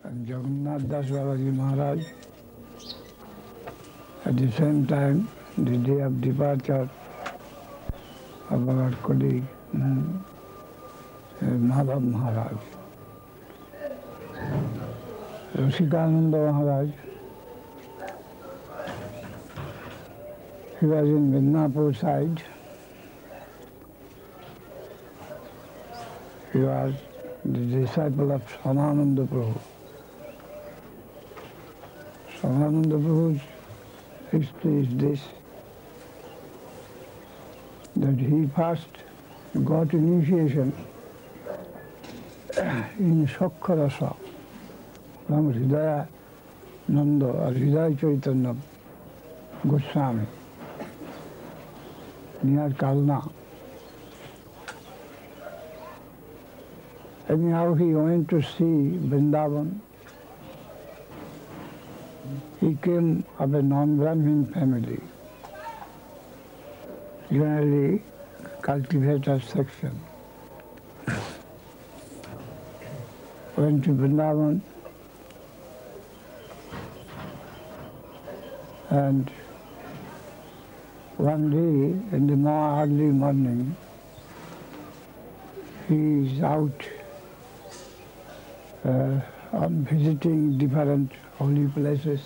and Jagannath Das Babaji Maharaj. At the same time, the day of departure of our colleague, Madhav Maharaj. Rasikananda Maharaj, he was in Midnapur side. He was the disciple of Swamananda Prabhu. Swamananda Prabhu's history is this, that he first got initiation in Shakkarasa from Hridaya Nanda or Hridaya Chaitanya Goswami near Kalna. Anyhow, he went to see Vrindavan. He came of a non-Brahmin family, generally cultivator section. Went to Vrindavan and one day in the early morning, he is out on visiting different holy places.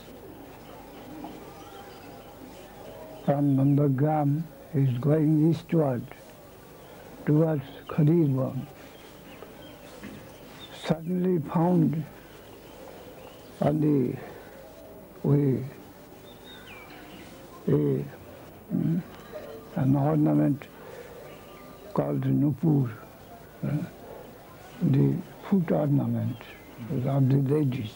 From Nandagram, he is going eastward towards Khadirvan. Suddenly found on the way an ornament called Nupur, the foot ornament of the ladies.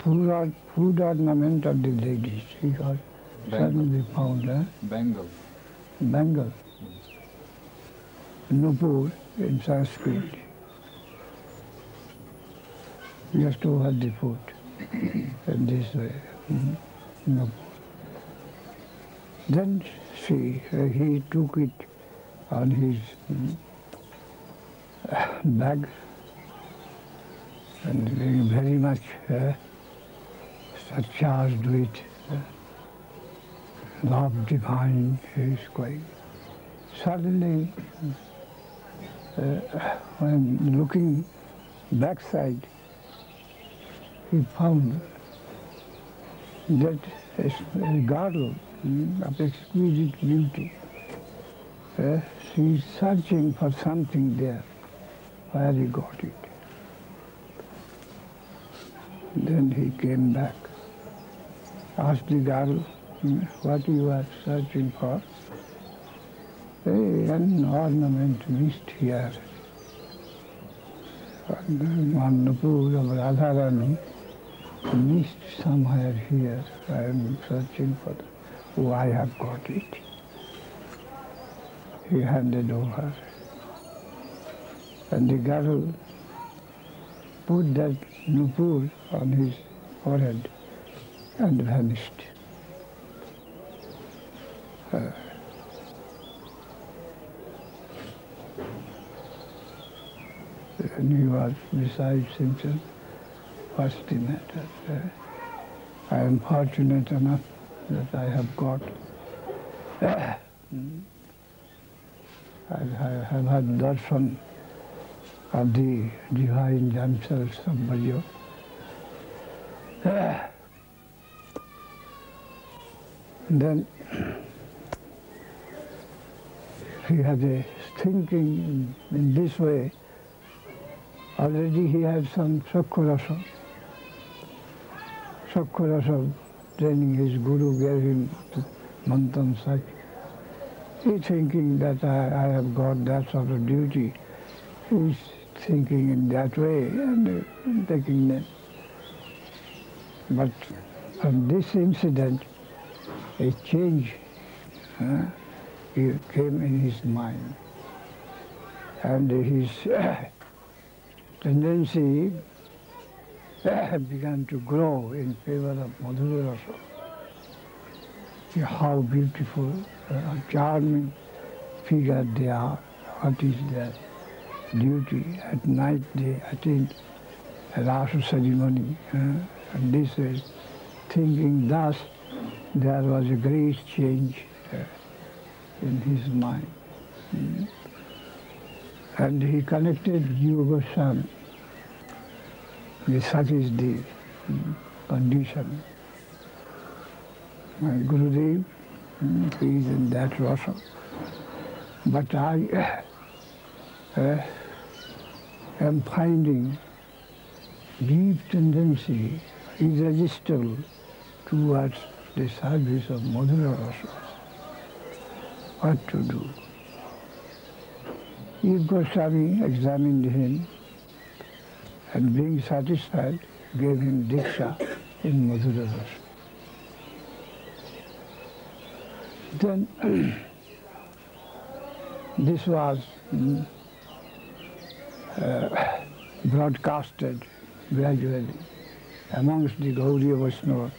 Food ornament of the ladies, he got suddenly found. Bengal. Bengal. Nupur in Sanskrit. Just over the foot, in this way. Nupur. Then see, he took it on his bag and very much charged with love divine, he is going. Suddenly, when looking backside, he found that a girdle of exquisite beauty. She is searching for something there, where he got it. Then he came back, asked the girl, what you are searching for? An ornament missed here. On the pool of Radharani, missed somewhere here. I am searching for it. Oh, I have got it. He handed over. And the girl put that nupur on his forehead and vanished. And he was besides himself. What's the matter? I am fortunate enough that I have got. I have had darshan of the divine themselves of Bhajo. Then he had a thinking in this way. Already he had some Sakkurasa. Sakkurasa training his guru gave him Mantan Sak. He thinking that I have got that sort of duty. He's thinking in that way and taking them. But from this incident, a change came in his mind. And his tendency began to grow in favor of Madhura Rasa. How beautiful, how charming figure they are, what is their duty. At night they attend Rasa ceremony. And this is thinking thus, there was a great change in his mind. And he connected Jiva Goswami with such is the condition. My Gurudev, he is in that rasa. But I am finding deep tendency, irresistible towards the service of Madhura rasa. What to do? Jiva Goswami examined him and being satisfied, gave him Diksha in Madhura rasa. Then this was broadcasted gradually amongst the Gaudiya Vaishnavas,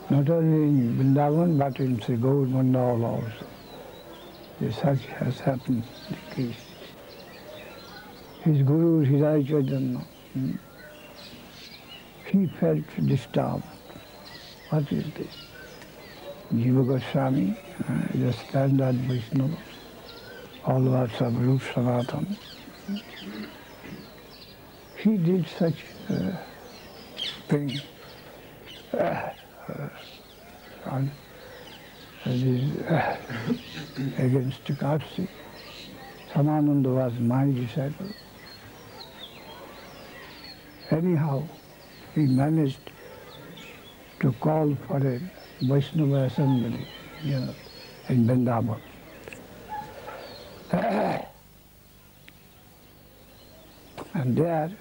not only in Vrindavan but in Sri Gaur Mandal also. Such has happened the case. His Guru, Hridaya Chaitanya, he felt disturbed. What is this? Jiva Goswami is a standard Vaishnava, all words of Rup Sanatana. He did such thing against Karsi. Samananda was my disciple. Anyhow, he managed to call for a Vaishnava assembly, in Vrindavan. And there,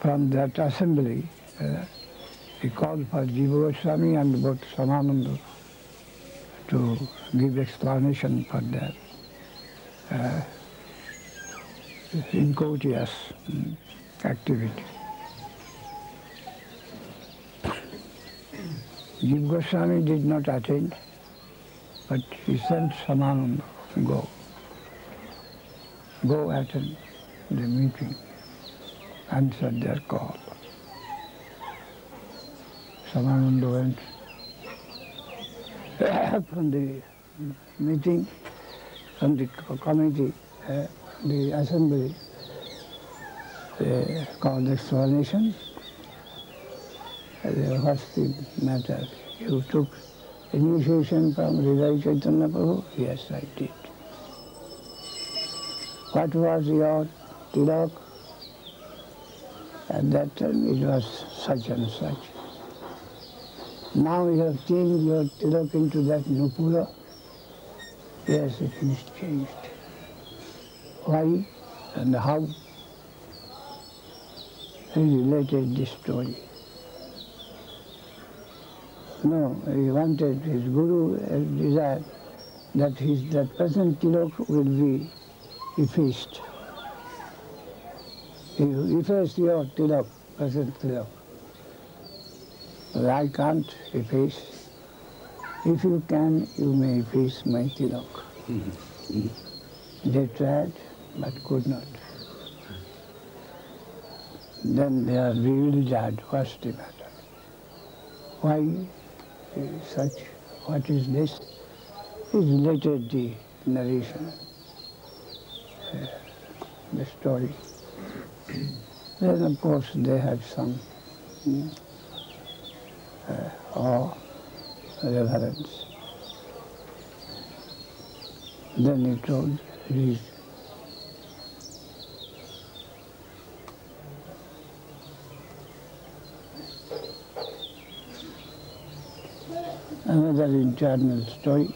from that assembly, he called for Jiva Goswami and both Samananda to give explanation for that incourteous activity. Jiva Goswami did not attend, but he sent Samananda, go attend the meeting, answered their call. Samananda went from the meeting, from the committee, the assembly, called explanation. What's the matter? You took initiation from Hridaya Chaitanya Prabhu? Yes, I did. What was your tilak? At that time it was such and such. Now you have changed your tilak into that nupura. Yes, it is changed. Why and how? He related this story. No, he wanted, his Guru desired that that present tilak will be effaced. You efface your tilak, present tilak. But I can't efface. If you can, you may efface my tilak. They tried, but could not. Then they are bewildered. What's the matter? Why such? What is this? He related the narration, the story. Then of course they had some awe, reverence. Then he told, read. Another internal story.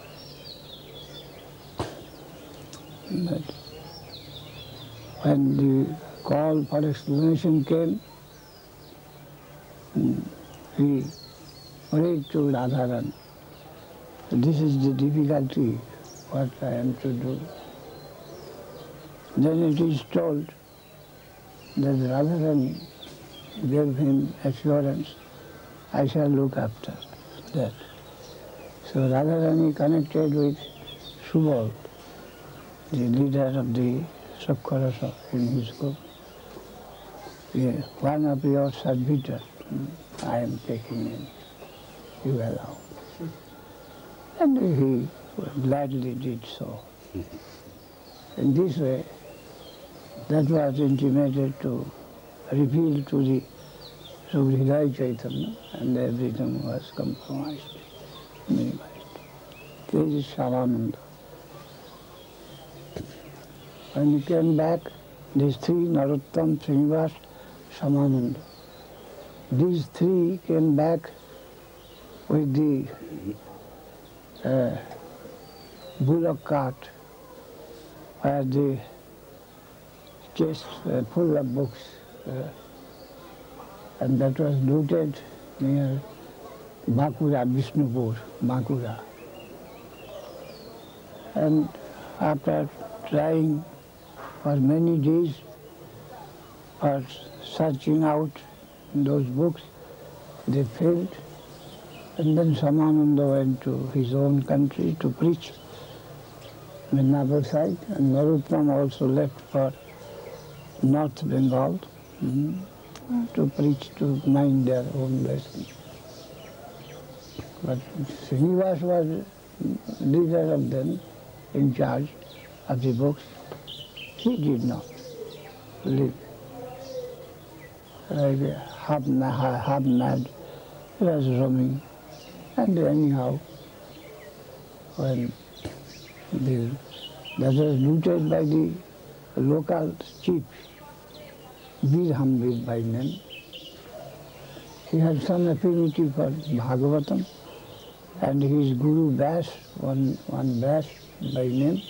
But when the call for explanation came, he prayed to Radharani. This is the difficulty, what I am to do. Then it is told that Radharani gave him assurance, I shall look after that. So Radharani connected with Subal, the leader of the Sakya Rasa in his group. Yeah, one of your servitors I am taking in. You allow. And he gladly did so. In this way, that was intimated to reveal to the Hridaya Chaitanya, and everything was compromised, minimized. This is Shyamananda. When he came back, these three, Narottam, Srinivas, Shyamananda, these three came back with the bullock cart, where the chest full of books, and that was looted near Bakura, Vishnupur, Bakura. And after trying for many days for searching out those books, they failed. And then Shyamananda went to his own country to preach, Midnapur side, and Narottam also left for North Bengal to preach, to mind their own blessing. But Srinivas was leader of them, in charge of the books. He did not live. Like half-mad, he was roaming. And anyhow, when that was looted by the local chief, Birhambir by name. He had some affinity for Bhagavatam, and his Guru Vyas, one Vyas by name,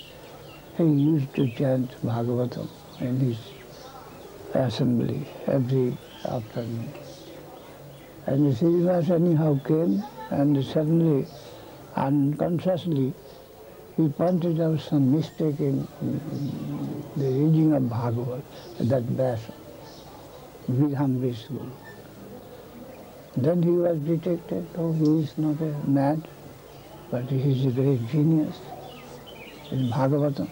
he used to chant Bhagavatam in his assembly every afternoon. And Srinivas anyhow came, and suddenly, unconsciously, he pointed out some mistake in the reading of Bhagavad, that Vyas, Vidhambir's Guru. Then he was detected, oh, he is not a mad, but he is a great genius in Bhagavatam.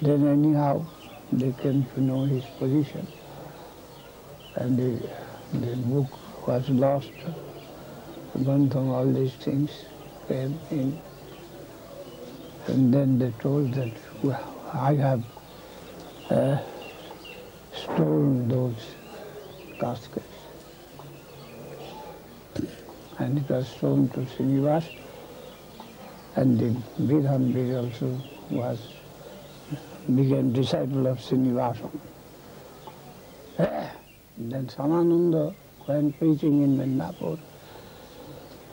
Then anyhow, they came to know his position, and the book was lost. Grantham, all these things came in. And then they told that, well, I have stolen those caskets. And it was shown to Srinivas, and the Birhambir also became disciple of Srinivasa. Then Shyamananda, when preaching in Midnapur,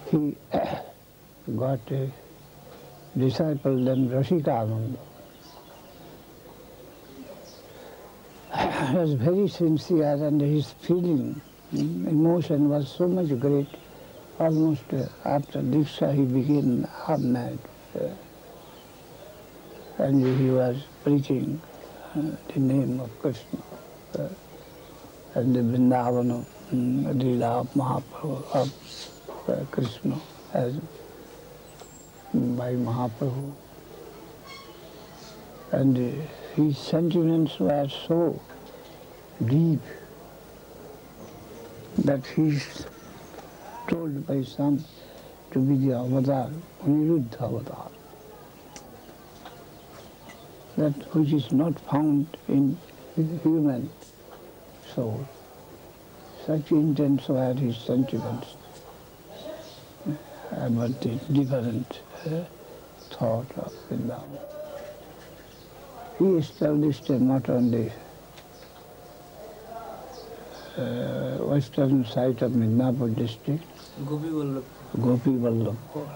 he got a disciple named Rasikananda. He was very sincere, and his feeling, emotion was so much great. Almost after Diksha he became half-mad. And he was preaching the name of Krishna and the Vrindavana, Leela of Mahaprabhu, of Krishna as by Mahaprabhu. And his sentiments were so deep that he's told by some to be the avatar, Aniruddha avatar, that which is not found in human soul. Such intense were his sentiments about the different thought of Vrindavan. He established a mott on the western side of Midnapur district, Gopi Vallabh. Gopi Vallabhpur.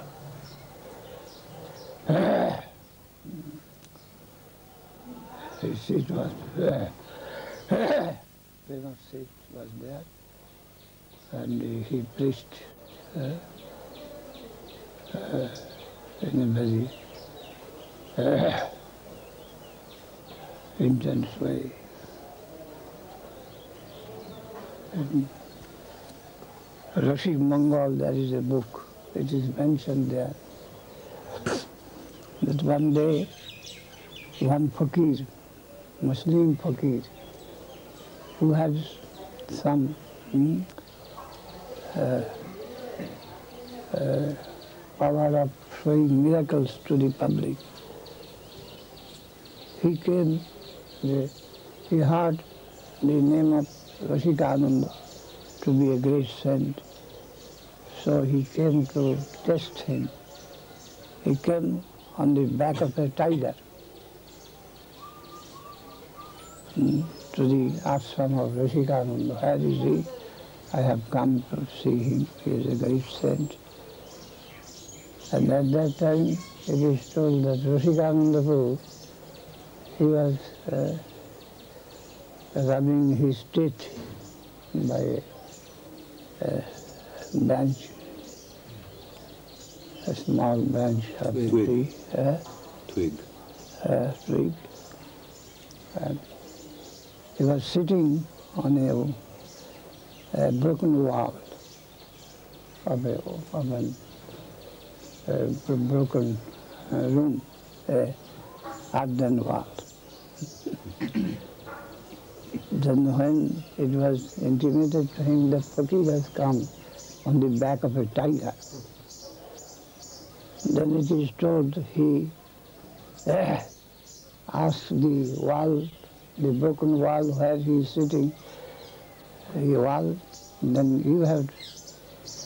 His seat was famous seat was there, and he preached in a very intense way. In Rashik Mangal, there is a book, it is mentioned there, that one day one fakir, Muslim fakir, who had some power of showing miracles to the public. He came, he heard the name of Rasikananda to be a great saint. So he came to test him. He came on the back of a tiger to the ashram of Rasikananda. Where is he? I have come to see him. He is a great saint. And at that time it is told that Rasikananda Prabhu, he was rubbing his teeth by a branch, a small branch of the tree. Twig. Twig. And he was sitting on a broken wall of a broken room, a earthen wall. Then when it was intimated to him that Fakir has come on the back of a tiger, then it is told he asked the wall, the broken wall where he is sitting, the wall, then you have,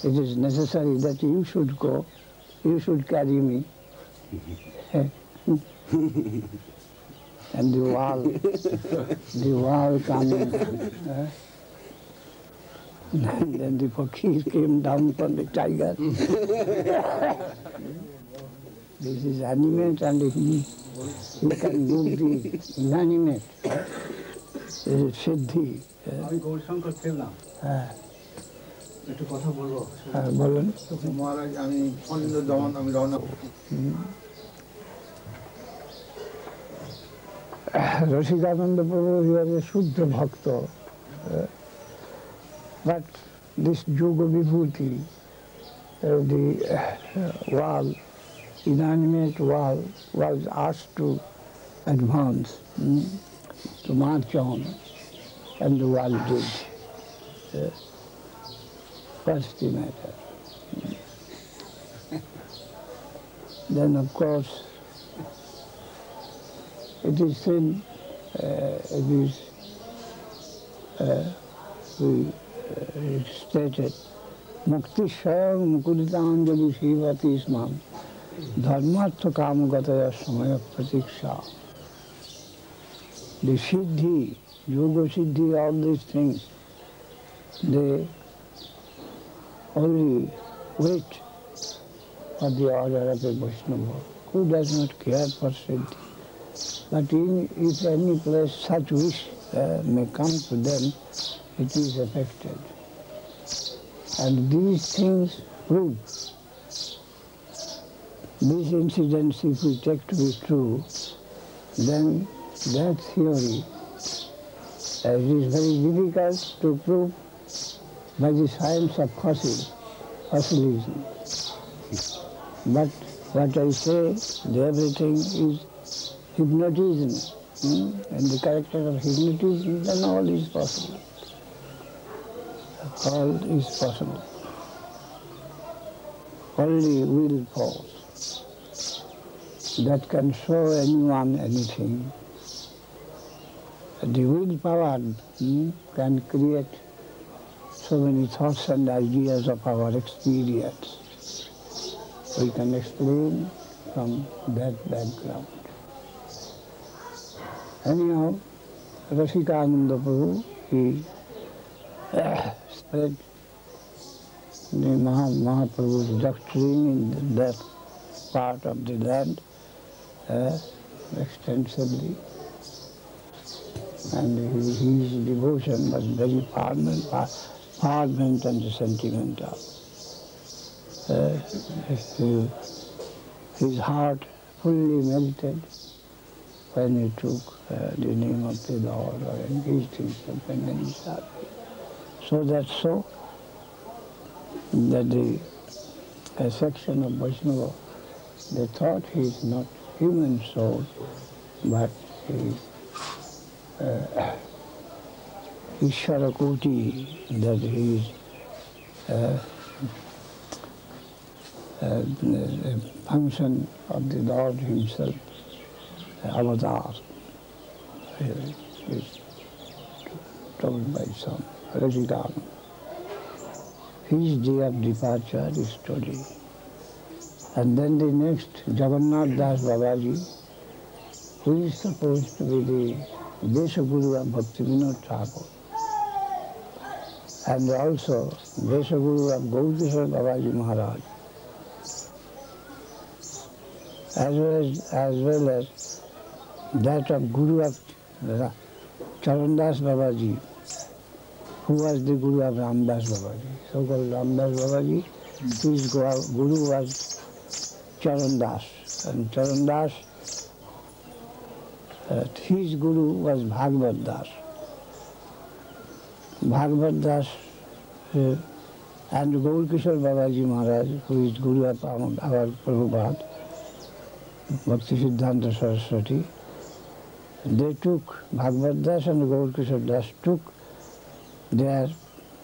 it is necessary that you should go, you should carry me. And the wall coming. And then the fakir came down from the tiger. This is animate and he can do the inanimate. This is siddhi. আমি গৌরশঙ্কর খেললাম একটু কথা বলবো বলুন মহারাজ আমি অনিন্দ দমন আমি রওনা Rasikananda Prabhu, he was a Shuddha Bhakta. But this Yoga Vibhuti, the wall, inanimate wall, was asked to advance, to march on, and the wall did. That's the matter. Then, of course, it is said, we stated, Mukti Shayam Mukuritanjali Shivati Ismam Dharmartha Kamagataya Samaya Pratiksha. The Siddhi, Yoga Siddhi, all these things, they only wait for the order of a Vaishnava who does not care for Siddhi. But if any place such wish may come to them, it is affected. And these things prove, these incidents, if we take to be true, then that theory it is very difficult to prove by the science of fossilism. But what I say, everything is hypnotism, and the character of hypnotism, then all is possible. All is possible. Only will force that can show anyone anything. The will power can create so many thoughts and ideas of our experience. We can explain from that background. Anyhow, Rasikananda Prabhu, he spread the Mahaprabhu's doctrine in that part of the land extensively. And his devotion was very fervent and sentimental. His heart fully melted when he took the name of the Lord or engaged himself in any service. So that a section of Vaishnava, they thought he is not human soul, but he Ishvara Koti, that he is a function of the Lord himself, avatar, is told by some Rajiram. His day of departure is today. And then the next, Jagannath Das Babaji, who is supposed to be the Desaguru of Bhaktivinoda Thakur, and also Desaguru of Gaudishwar Babaji Maharaj, as well as that of Guru of Charandas Babaji, who was the Guru of Ramdas Babaji. So-called Ramdas Babaji, his Guru was Charandas, and Charandas, his Guru was Bhagavad Das. Bhagavad Das and Gaurkishore Babaji Maharaj, who is Guru of our Prabhupada, Bhakti Siddhanta Saraswati, they took, Bhagavad Das and Gaurkishore Das took their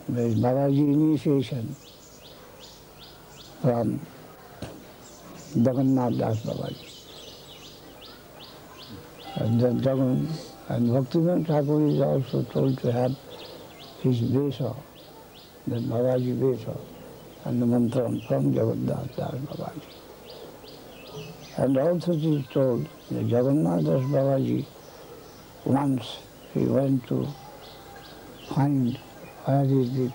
Babaji initiation from Jagannath Das Babaji. And Bhaktivinoda Thakur is also told to have his Vesa, the Babaji Vesa, and the mantra from Jagannath Das Babaji. And also it is told that Jagannath Das Babaji, once he went to find where is the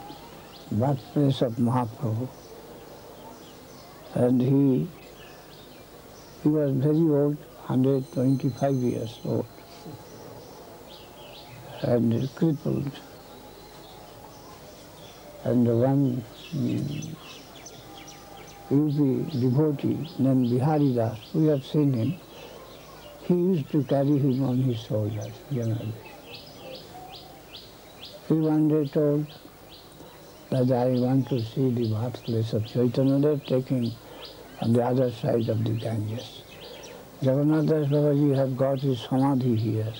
birthplace of Mahaprabhu, and he was very old, 125 years old, and crippled. And one UP devotee named Bihari Das, we have seen him, he used to carry him on his shoulders generally. He one day told that I want to see the birthplace of Chaitanya Dev, taking on the other side of the Ganges. Jagannath Das Babaji have got his samadhi here.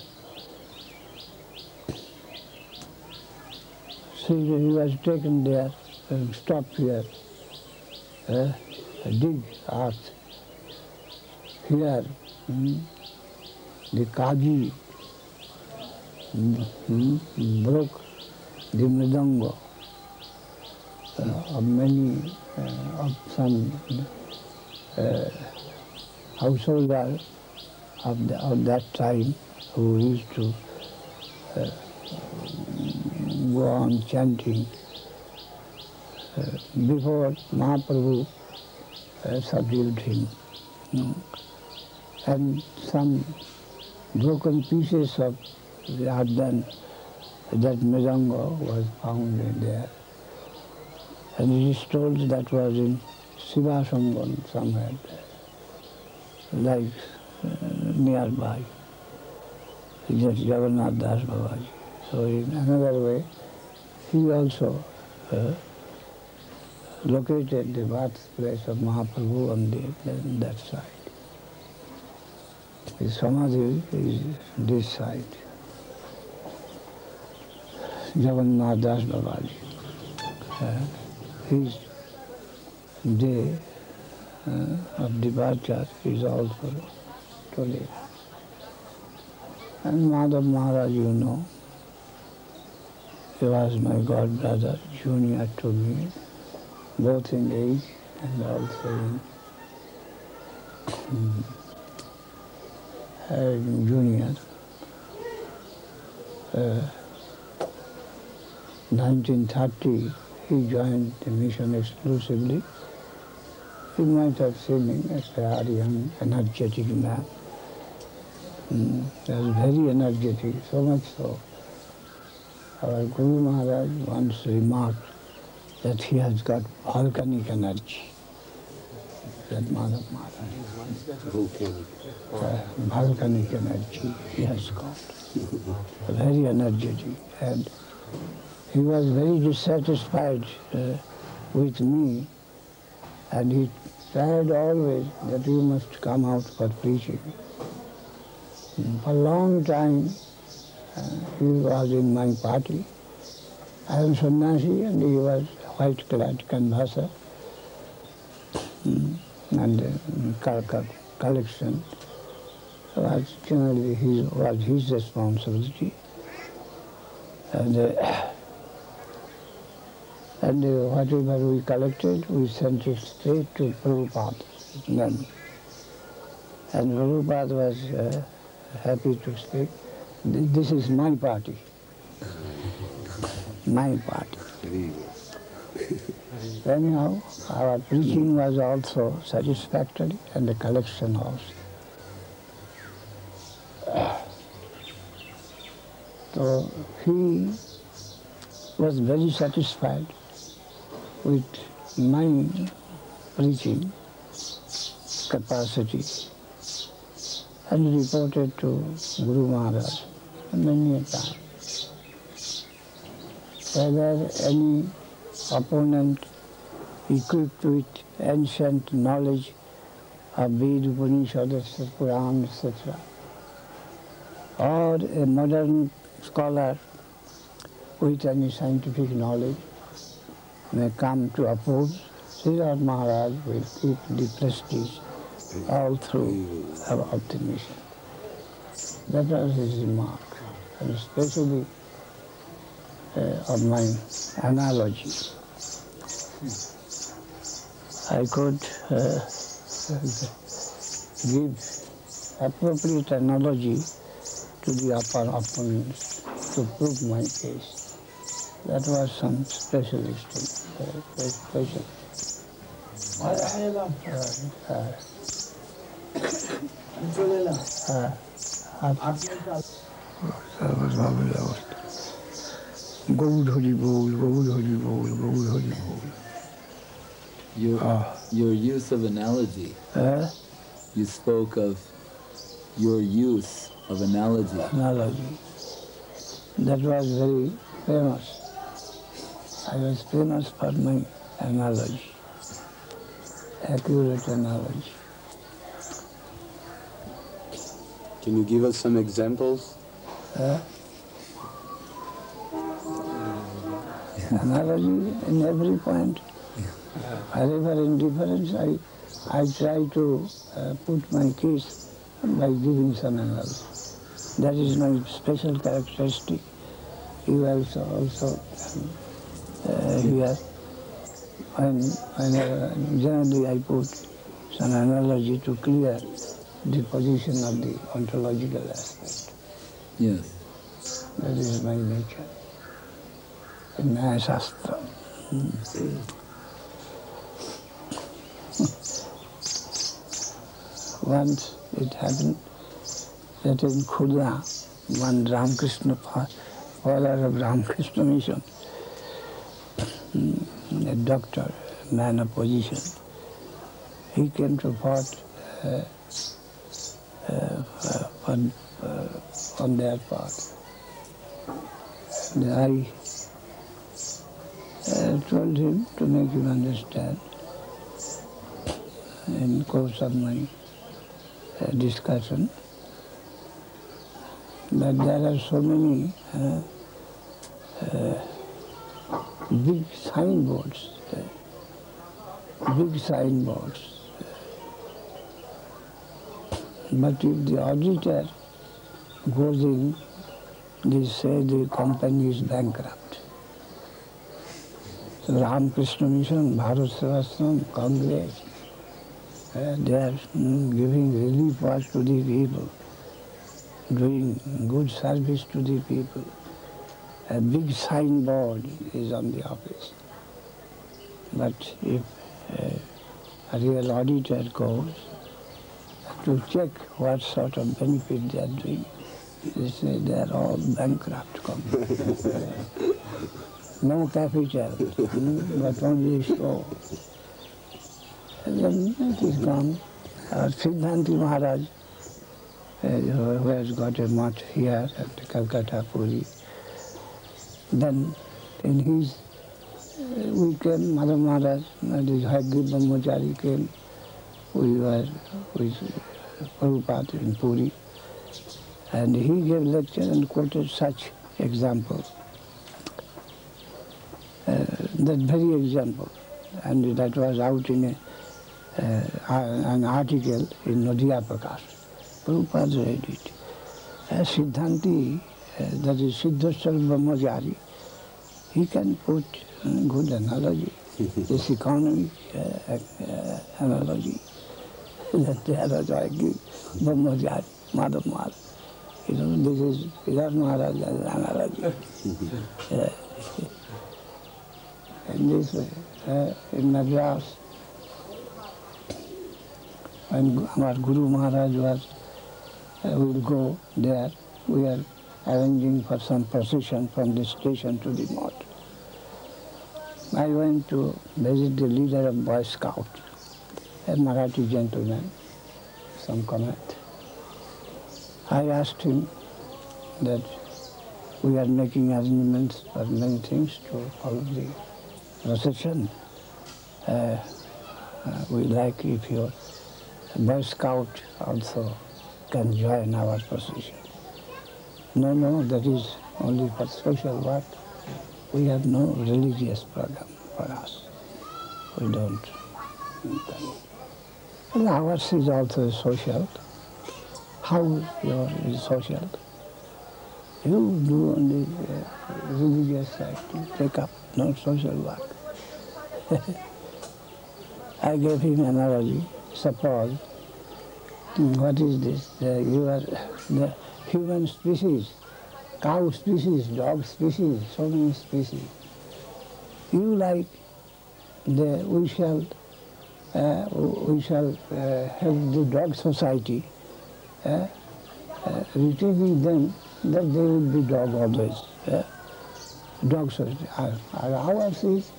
So he was taken there and stopped here, dig earth. Here, the Kaji broke the mridanga of many, of some householder of that time who used to go on chanting before Mahaprabhu subdued him. And some broken pieces of the ardhan, that mridanga was found in there. And it is told that was in Sivasangan somewhere there, like nearby. Just Jagannath Das Babaji. So in another way, he also located the birthplace of Mahaprabhu on that side. His samadhi is this side. Jagannath Das Babaji. His day of departure is also today. And Madhav Maharaj, you know, he was my god brother, junior to me, both in age and also in junior. 1930, he joined the mission exclusively. You might have seen him as a very young, energetic man. He was very energetic, so much so. Our Guru Maharaj once remarked that he has got volcanic energy. That Madhav Maharaj. Volcanic energy he has got. Very energetic. And he was very dissatisfied with me, and he tried always that you must come out for preaching. For a long time he was in my party, I am sannyasi and he was white-clad canvasser and collection was generally his responsibility. And whatever we collected, we sent it straight to Prabhupada. And Prabhupada was happy to speak. This is my party. My party. Anyhow, our preaching was also satisfactory and the collection also. So he was very satisfied with my preaching capacity and reported to Guru Maharaj many a time. Whether any opponent equipped with ancient knowledge of Veda, Upanishads, Puran, etc., or a modern scholar with any scientific knowledge may come to oppose, Sridhar Maharaj will keep the prestige all through of the mission. That was his remark, and especially of my analogy. I could give appropriate analogy to the opponents to prove my case. That was some specialist, special. Gold Hari Bol, Gold Hari Bol, Gold Hari Bol. Your use of analogy. You spoke of your use of analogy. Analogy. That was very famous. I was famous for my analogy, accurate analogy. Can you give us some examples? Analogy in every point. Wherever indifference, I try to put my case by giving some analogy. That is my special characteristic. You also here, whenever generally I put some analogy to clear the position of the ontological aspect. Yes. That is my nature. In Nyaya Shastra. Once it happened that in Khurda, one Ramakrishna, father of Ramakrishna mission, a doctor, a man of position, he came to fort on their part. And I told him to make him understand in course of my discussion that there are so many big signboards, but if the auditor goes in, they say the company is bankrupt. So Ramakrishna Mission, Bharat Sevashram, Congress, they are giving relief work to the people, doing good service to the people. A big signboard is on the office. But if a real auditor goes to check what sort of benefit they are doing, they say they are all bankrupt companies. No capital, but only store. And then it is gone. Siddhanti Maharaj, who has got a much here at Calcutta, Puri, then in his, we came, Madhav Maharaj, this Hagrid Brahmachari came, we were with Prabhupada in Puri, and he gave lecture and quoted such examples. That very example. And that was out in an article in Nadia Prakash. Prabhupada read it. Siddhanti, that is Siddheshwar Brahmachari, he can put good analogy, this economic analogy, that there was like Brahmachari, Madhav Maharaj. This is Virat Maharaj's analogy. In this way, in Madras, when our Guru Maharaj will go there, we are arranging for some procession from the station to the mosque. I went to visit the leader of Boy Scout, a Marathi gentleman, some comment. I asked him that we are making arrangements for many things to follow the procession. We like if your Boy Scout also can join our procession. No, that is only for social work. We have no religious program for us. We don't. Well, ours is also social. How yours is social? You do only religious side to take up, not social work. I gave him an analogy. Suppose, what is this? You are the human species, cow species, dog species, so many species. You like we shall have the dog society, retrieving them that they will be dog always. Dog society. Ours is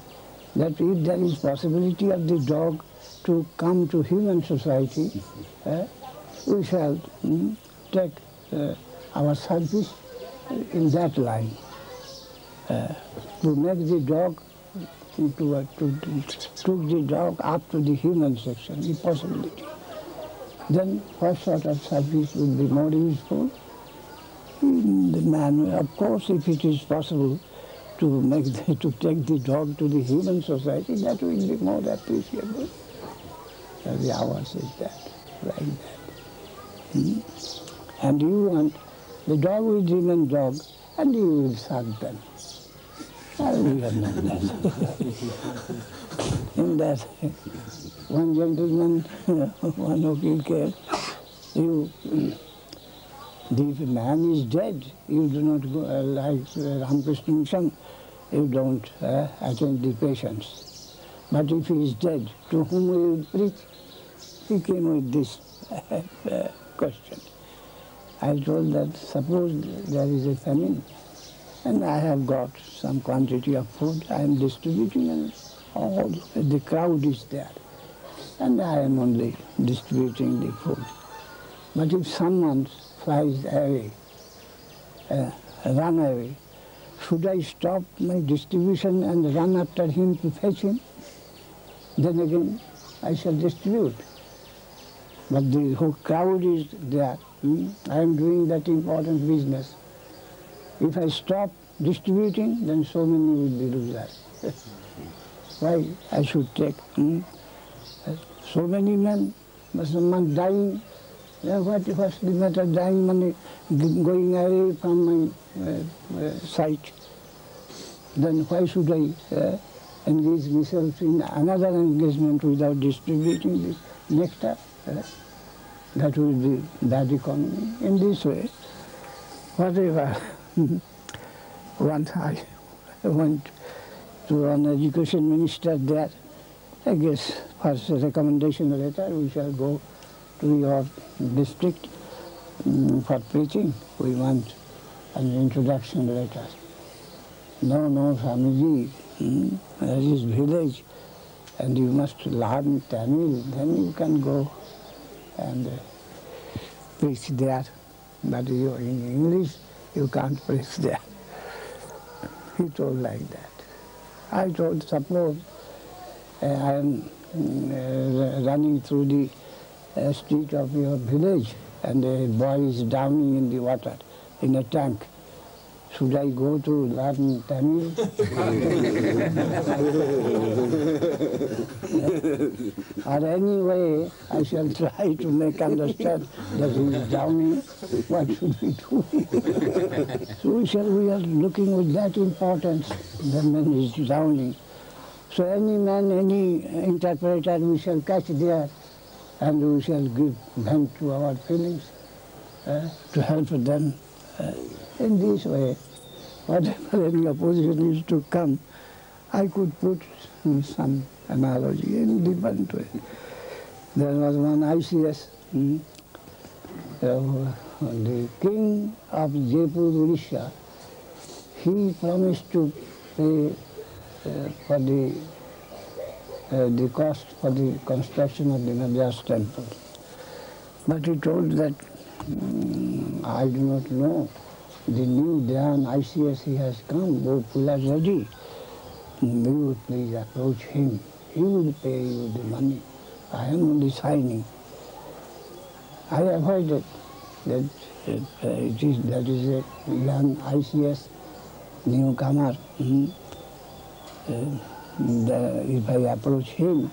that if there is possibility of the dog to come to human society, we shall take our service in that line, to make the dog to the dog up to the human section, if possibility. Then what sort of service would be more useful? The man, of course, if it is possible to take the dog to the human society, that will be more appreciable. The ours is that, like that. And you want the dog will remain dog, and you will serve them. We have not that. In that, one gentleman, one Okil came, if a man is dead, you do not go, like Ramakrishna Mission, you don't attend the patients. But if he is dead, to whom we will preach? He came with this question. I told that suppose there is a famine and I have got some quantity of food, I am distributing and all the crowd is there and I am only distributing the food. But if someone flies away, run away, should I stop my distribution and run after him to fetch him? Then again I shall distribute. But the whole crowd is there. I am doing that important business. If I stop distributing, then so many will be losers. Why I should take so many men, but someone dying, what's the matter, dying money, going away from my sight? Then why should I engage myself in another engagement without distributing this nectar? That will be bad economy. In this way, whatever. Once I went to an education minister there, I guess first recommendation letter, we shall go to your district for preaching. We want an introduction letter. No, Swamiji, there is village and you must learn Tamil, then you can go and preach there. But you, in English, you can't preach there. He told like that. I told, suppose I am running through the street of your village and a boy is drowning in the water in a tank. Should I go to learn Tamil? Or anyway, I shall try to make understand that he is drowning. What should we do? So we are looking with that importance, the man is drowning. So any man, any interpreter, we shall catch there and we shall give vent to our feelings to help them. In this way, whatever any opposition is to come, I could put some analogy in different way. There was one ICS, the king of Jaipur, Odisha. He promised to pay for the cost for the construction of the Madras temple. But he told that, I do not know. The new Dhyan ICS he has come, both full are ready. You would please approach him. He will pay you the money. I am only signing. I avoided that that is a young ICS newcomer. If I approach him,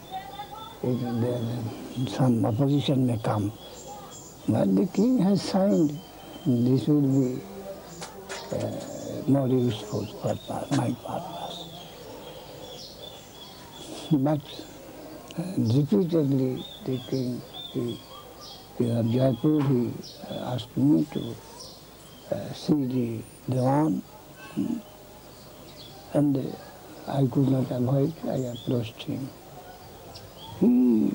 some opposition may come. But the king has signed. This will be more useful for my purpose. But repeatedly the king of Jaipur, he asked me to see the Diwan, and I could not avoid. I approached him. He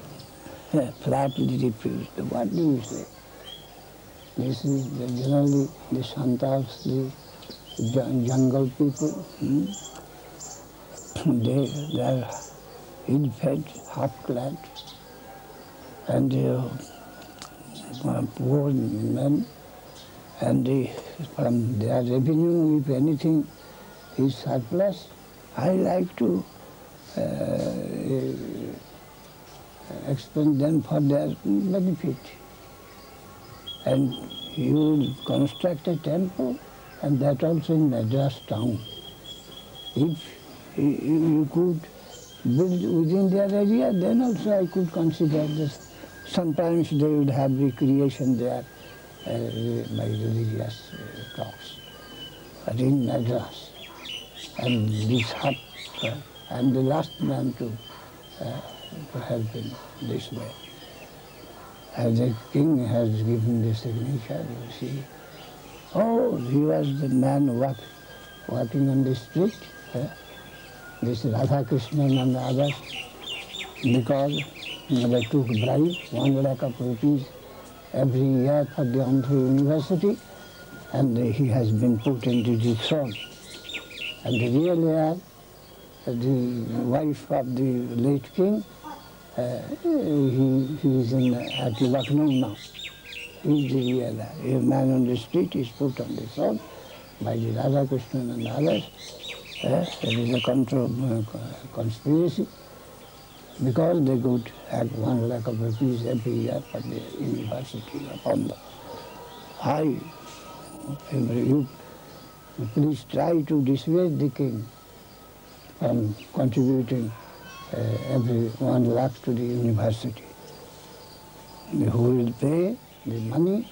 flatly refused. What do you say? This is generally the Santals, the jungle people. They are ill-fed, half-clad, and poor men, and from their revenue, if anything is surplus, I like to expend them for their benefit. And you will construct a temple, and that also in Madras town. If you could build within their area, then also I could consider this. Sometimes they would have recreation there by religious talks. But in Madras, and this hut, I am the last man to help in this way. As the king has given the signature, you see. Oh, he was the man walking on the street. This Radha Krishnan and the others, because they took bribe, 1 lakh of rupees every year for the Andhra University, and he has been put into the throne. And the real heir, the wife of the late king, he is at Lucknow now. He is the real heir. A man on the street is put on the throne by the Radha Krishnan and others. There is a conspiracy because they could have 1 lakh of rupees every year for the university upon the high. You please try to dissuade the king from contributing every 1 lakh to the university. Who will pay the money?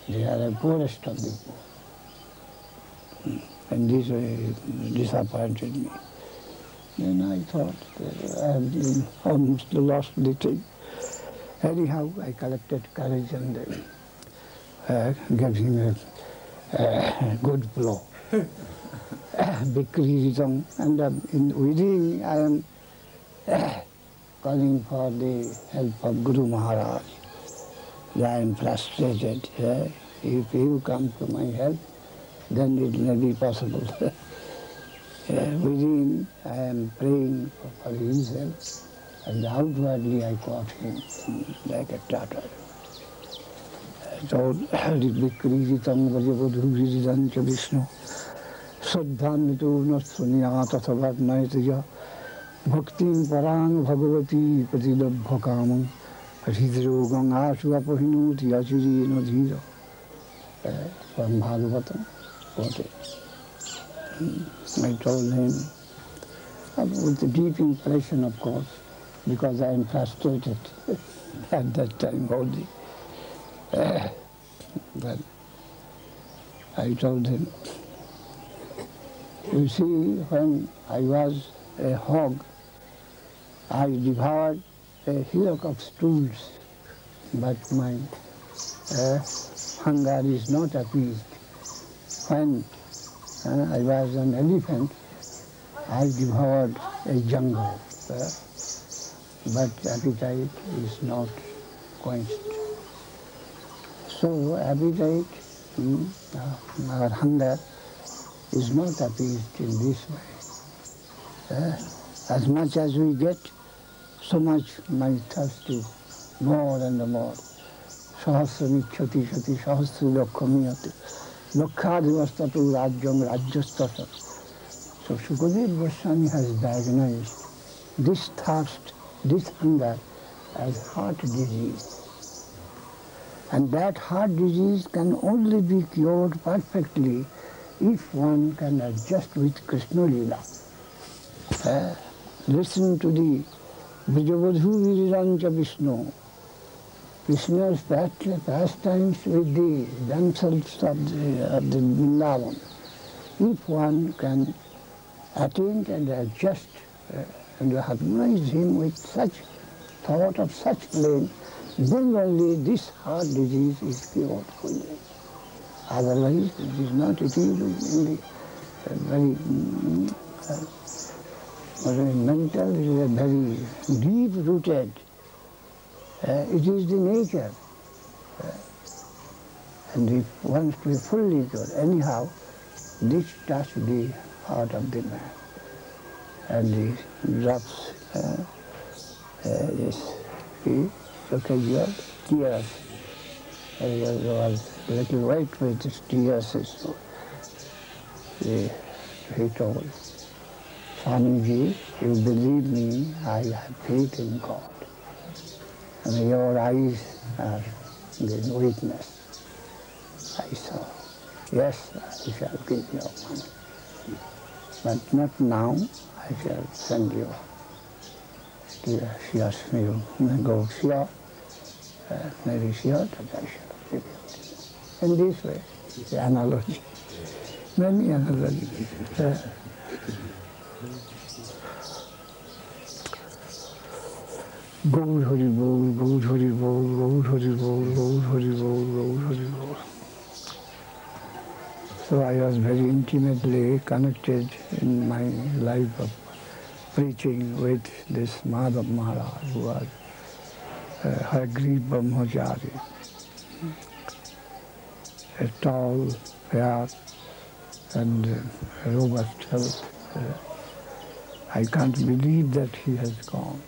They are the poorest of the poor. And this disappointed me. Then I thought that I have been almost lost the thing. Anyhow, I collected courage and gave him a good blow. Bikri and within I am calling for the help of Guru Maharaj. I am frustrated. If you come to my help, then it may be possible. Within I am praying for his help, and outwardly I caught him like a turtle. So, Bikrijitam Vajabodhujidan cha Vishnu, Saddhanito Nasuniyata Savatnaitaya, Bhaktim Parang Bhagavati Patidabhakamam, Hridrogang Ashuapahinuti Achiri Nadhira. From Bhagavatam, quoted. I told him, with a deep impression, of course, because I am frustrated at that time only. But I told him, you see, when I was a hog, I devoured a hillock of stools, but my hunger is not appeased. When I was an elephant, I devoured a jungle, but appetite is not quenched. So appetite, our hunger, is not appeased in this way. As much as we get, so much my thirst is more and more. Sahasrami chati chati sahasri lakhamiyate lakkhadivastatu rajyam rajyastasa. So Shukadev Goswami has diagnosed this thirst, this hunger as heart disease. And that heart disease can only be cured perfectly if one can adjust with Krishna Lila. Listen to the Vijavadhu Viriranja Vishnu. Krishna's pastimes with the damsels of the Vrindavan. If one can attain and adjust and harmonize him with such thought of such flame, then only this heart disease is cured fully. Otherwise, it is not. It is in the very mental, it is a very deep-rooted. It is the nature. And if one to be fully cured, anyhow, this touch the heart of the man. And the drops, occasional tears. There was a little weight with his tears. So he told, Swamiji, you believe me, I have faith in God. And your eyes are giving witness. I saw, yes, I shall give you money. But not now, I shall send you. She asked me to go sure, maybe sure that I shall give you. In this way, the analogy, many analogies. Gaur Hari Bol, Gaur Hari Bol, Gaur Hari Bol, Gaur Hari Bol, Gaur Hari Bol. So I was very intimately connected in my life of preaching with this Madhav Maharaj, who was Hagri Brahmachari, a tall, fair, and robust health. I can't believe that he has gone.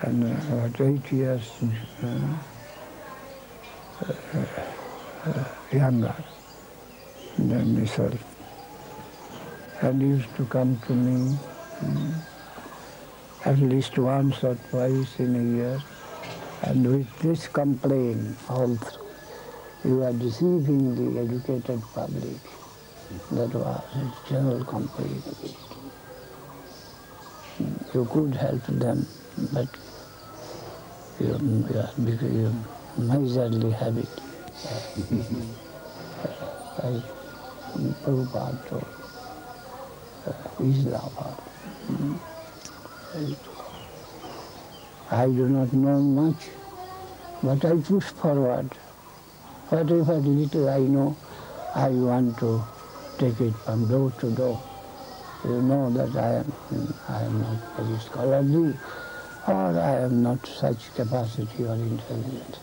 And about 8 years younger than myself. And used to come to me at least once or twice in a year, and with this complaint also, you are deceiving the educated public. That was his general complaint. You could help them, but your miserly habit, as Prabhupada told, is the heart. I do not know much, but I push forward. Whatever little I know, I want to take it from door to door. You know that I am not very scholarly, or I have not such capacity or intelligence.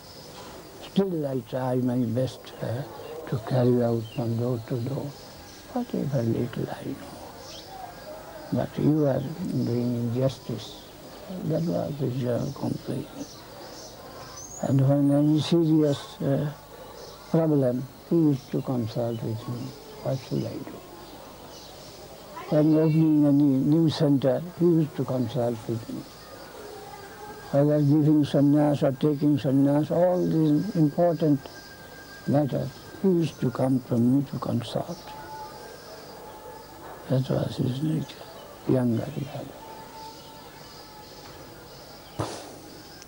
Still I try my best to carry out from door to door whatever little I know. But you are doing injustice. That was the general complaint. And when any serious problem, he used to consult with me. What should I do? When opening any new center, he used to consult with me. Whether giving sannyas or taking sannyas, all these important matters, he used to come to me to consult. That was his nature, younger guy.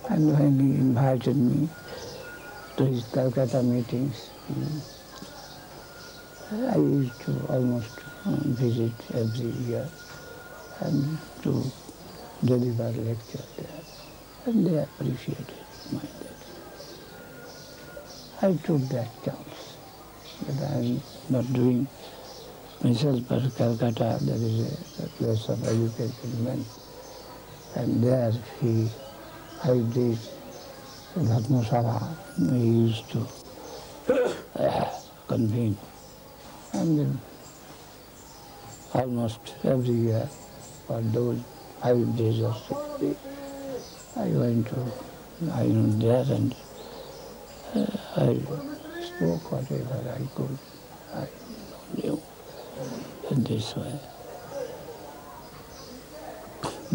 And when he invited me to his Calcutta meetings, I used to almost visit every year and to deliver lecture there. And they appreciated my that. I took that chance that I am not doing myself, but Calcutta, there is a place of educated men. And there 5 days Dharma Sabha we used to convene. And then almost every year for those 5 days or 6 days, I went there and I spoke whatever I could. I knew in this way.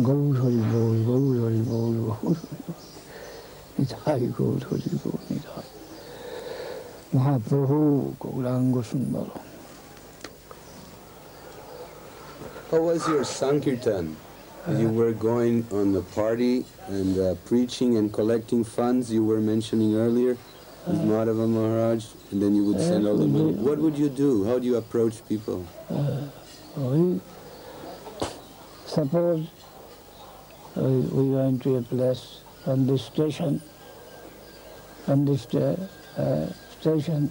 Gaur Hari Bol, Gaur Hari Bol, Gaur Hari Bol. Nithai Gaur Hari Bol, Nithai. Mahaprabhu Gauranga Sundara. How was your Sankirtan? You were going on the party and preaching and collecting funds you were mentioning earlier with Madhava Maharaj, and then you would send all the money. What would you do? How do you approach people? Suppose we went to a place from this station, station,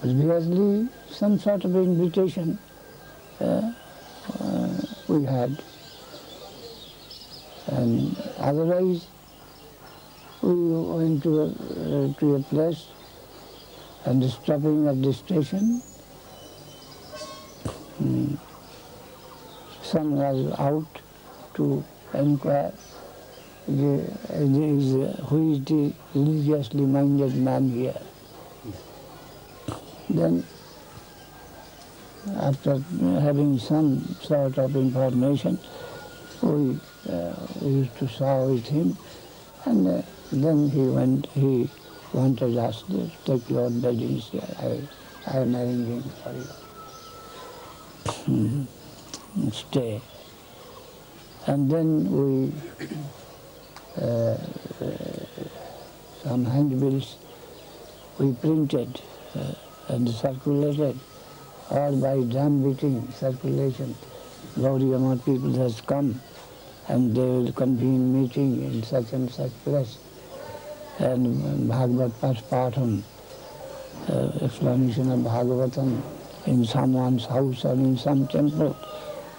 previously some sort of invitation we had, and otherwise we went to a place and stopping at the station. Some was out to inquire who is the religiously minded man here. Then, after having some sort of information, we used to saw with him, and then he wanted us to take your beddings here. I am arranging for you. Stay. And then we, some handbills we printed and circulated, all by drum beating circulation. Gaudiya Math people has come and they will convene meeting in such and such place. And Bhagavad Patham, explanation of Bhagavatam in someone's house or in some temple,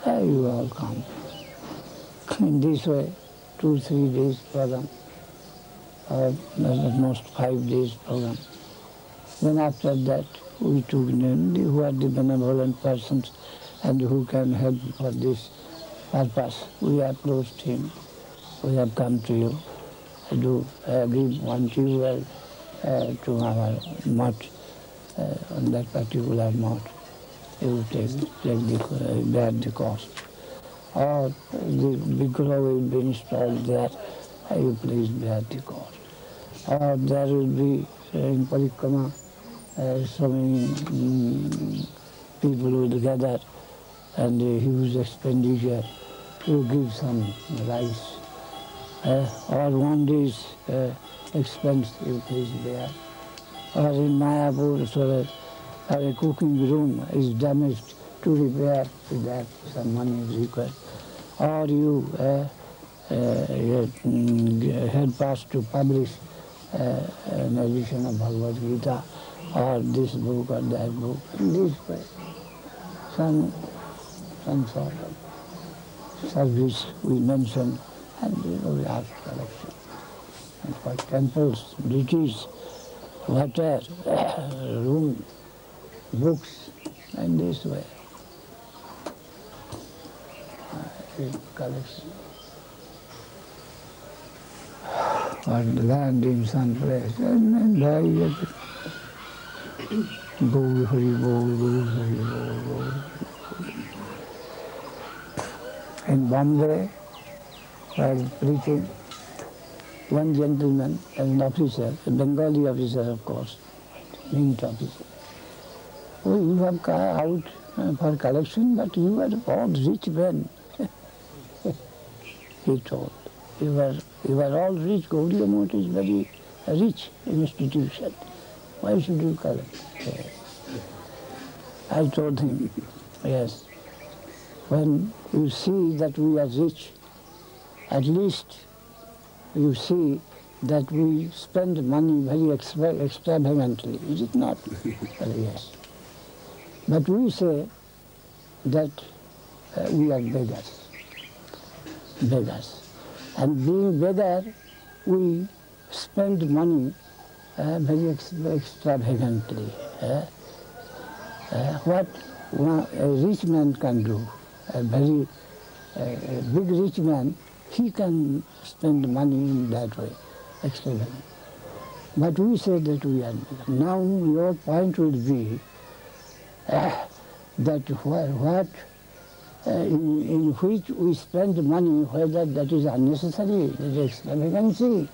you all come. In this way, 2-3 days program, or at most 5 days program. Then after that, we took who are the benevolent persons and who can help for this purpose. We approached him. We have come to you. Do give one jewel to our mutt, on that particular mutt. You bear the cost. Or the Vigraha will be installed there, you please bear the cost. Or there will be in Parikrama, so many people will gather and a huge expenditure, you give some rice. Or one day's expense you please bear. Or in Mayapur, so that a cooking room is damaged, to repair with that some money is required. Or you had passed to publish an edition of Bhagavad Gita, or this book or that book, in this way. Some sort of service we mention, and we ask collection. And for temples, bridges, water, room, books, and this way. Collection. Or land in some place, and I Gaur Hari Bol, Gaur Hari Bol, Gaur Hari Bol. In Bombay, while preaching, one gentleman, an officer, a Bengali officer of course, mint officer, we have come out for collection, but you are all rich men. He told. You were all rich. Gaudiya Math is very rich institution. Why should you collect? I told him, yes, when you see that we are rich, at least you see that we spend money very extravagantly, is it not? Yes. But we say that we are beggars. And being beggar, we spend money very extravagantly. What a rich man can do, a very big rich man, he can spend money in that way, extravagant. But we say that we are beggar. Now your point will be that what in which we spend money, whether that is unnecessary, that is extravagancy,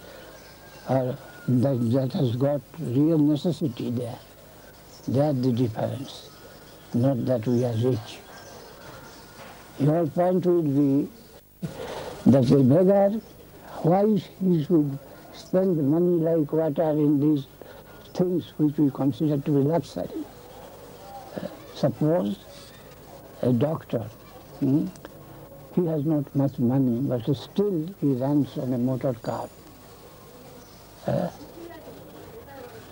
or that has got real necessity there. That's the difference, not that we are rich. Your point will be that a beggar, why he should spend money like water in these things which we consider to be luxury. Suppose a doctor, he has not much money, but still he runs on a motor car.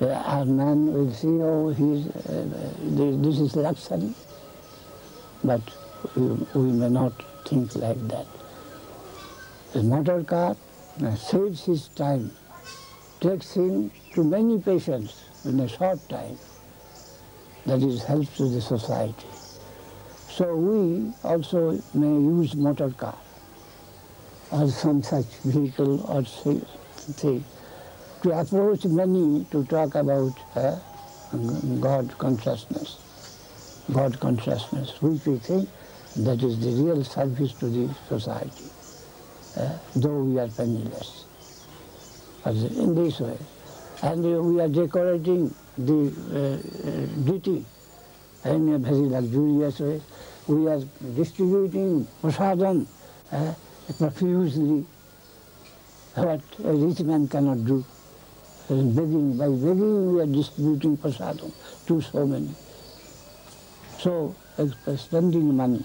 Our man will see, oh, this is luxury, but we may not think like that. The motor car saves his time, takes him to many patients in a short time. That is helps to the society. So we also may use motor car or some such vehicle or thing to approach many to talk about God consciousness, which we think that is the real service to the society, though we are penniless. In this way. And we are decorating the deity in a very luxurious way. We are distributing prasadam profusely, what a rich man cannot do. Begging, by begging we are distributing prasadam to so many. So, spending money.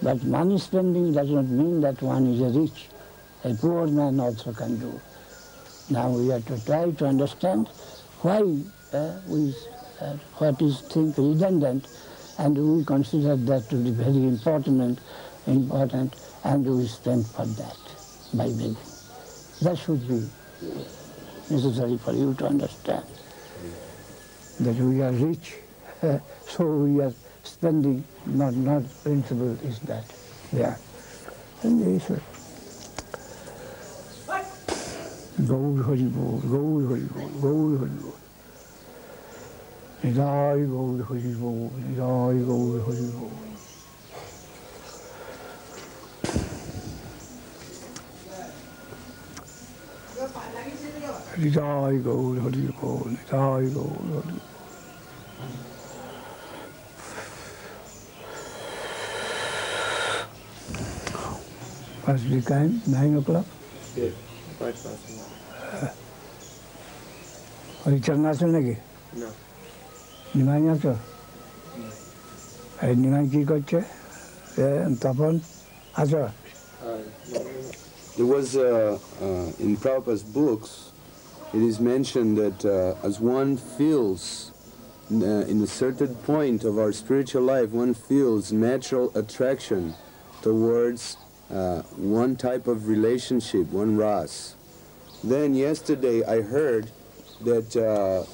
But money spending does not mean that one is a rich. A poor man also can do. Now we have to try to understand why what is think redundant, and we consider that to be very important, and we spend for that by begging. That should be necessary for you to understand that we are rich, so we are spending. Not principle is that. Yeah, and this way. Gaur Hari Bol, Gaur Hari Bol, Gaur Hari Bol. Nidai Gaur Hari Bol, Nidai Gaur Hari Bol. Nidai Gaur Hari Bol, Nidai Gaur Hari Bol. What's the time? 9 o'clock? Yeah, 5:30. 어디 장나서내게? No. 니만이었어? 니만 기껏지? 답은 하자. There was, in Prabhupada's books, it is mentioned that as one feels, in a certain point of our spiritual life, one feels natural attraction towards one type of relationship, one ras. Then yesterday I heard that the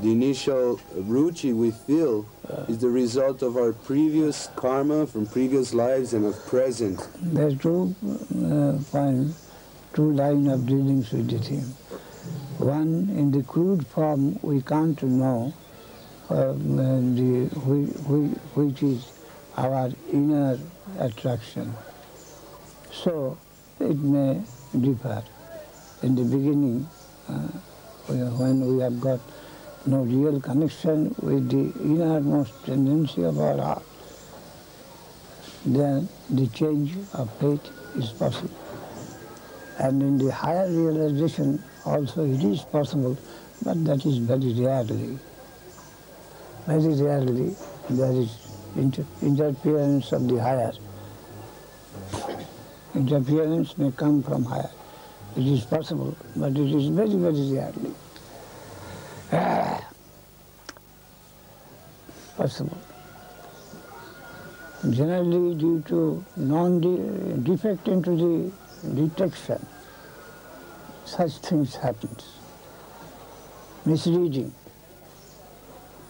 initial ruchi we feel is the result of our previous karma from previous lives and of present. There are two lines of dealings with the theme. One, in the crude form, we can't know which is our inner attraction. So it may differ. In the beginning, when we have got no real connection with the innermost tendency of our heart, then the change of faith is possible. And in the higher realization also it is possible, but that is very rarely. Very rarely there is interference of the higher. Interference may come from higher. It is possible, but it is very, very rarely possible. Generally due to defect into the detection, such things happens. Misreading.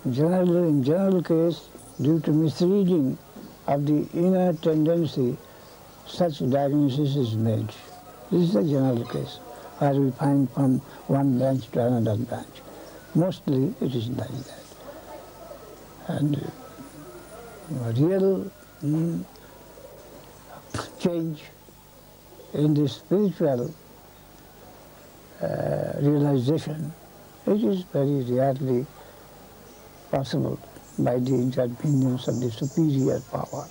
Generally, in general case, due to misreading of the inner tendency, such diagnosis is made. This is the general case, where we find from one branch to another branch. Mostly it is like that. And real change in the spiritual realization, it is very rarely possible by the intervention of the superior power.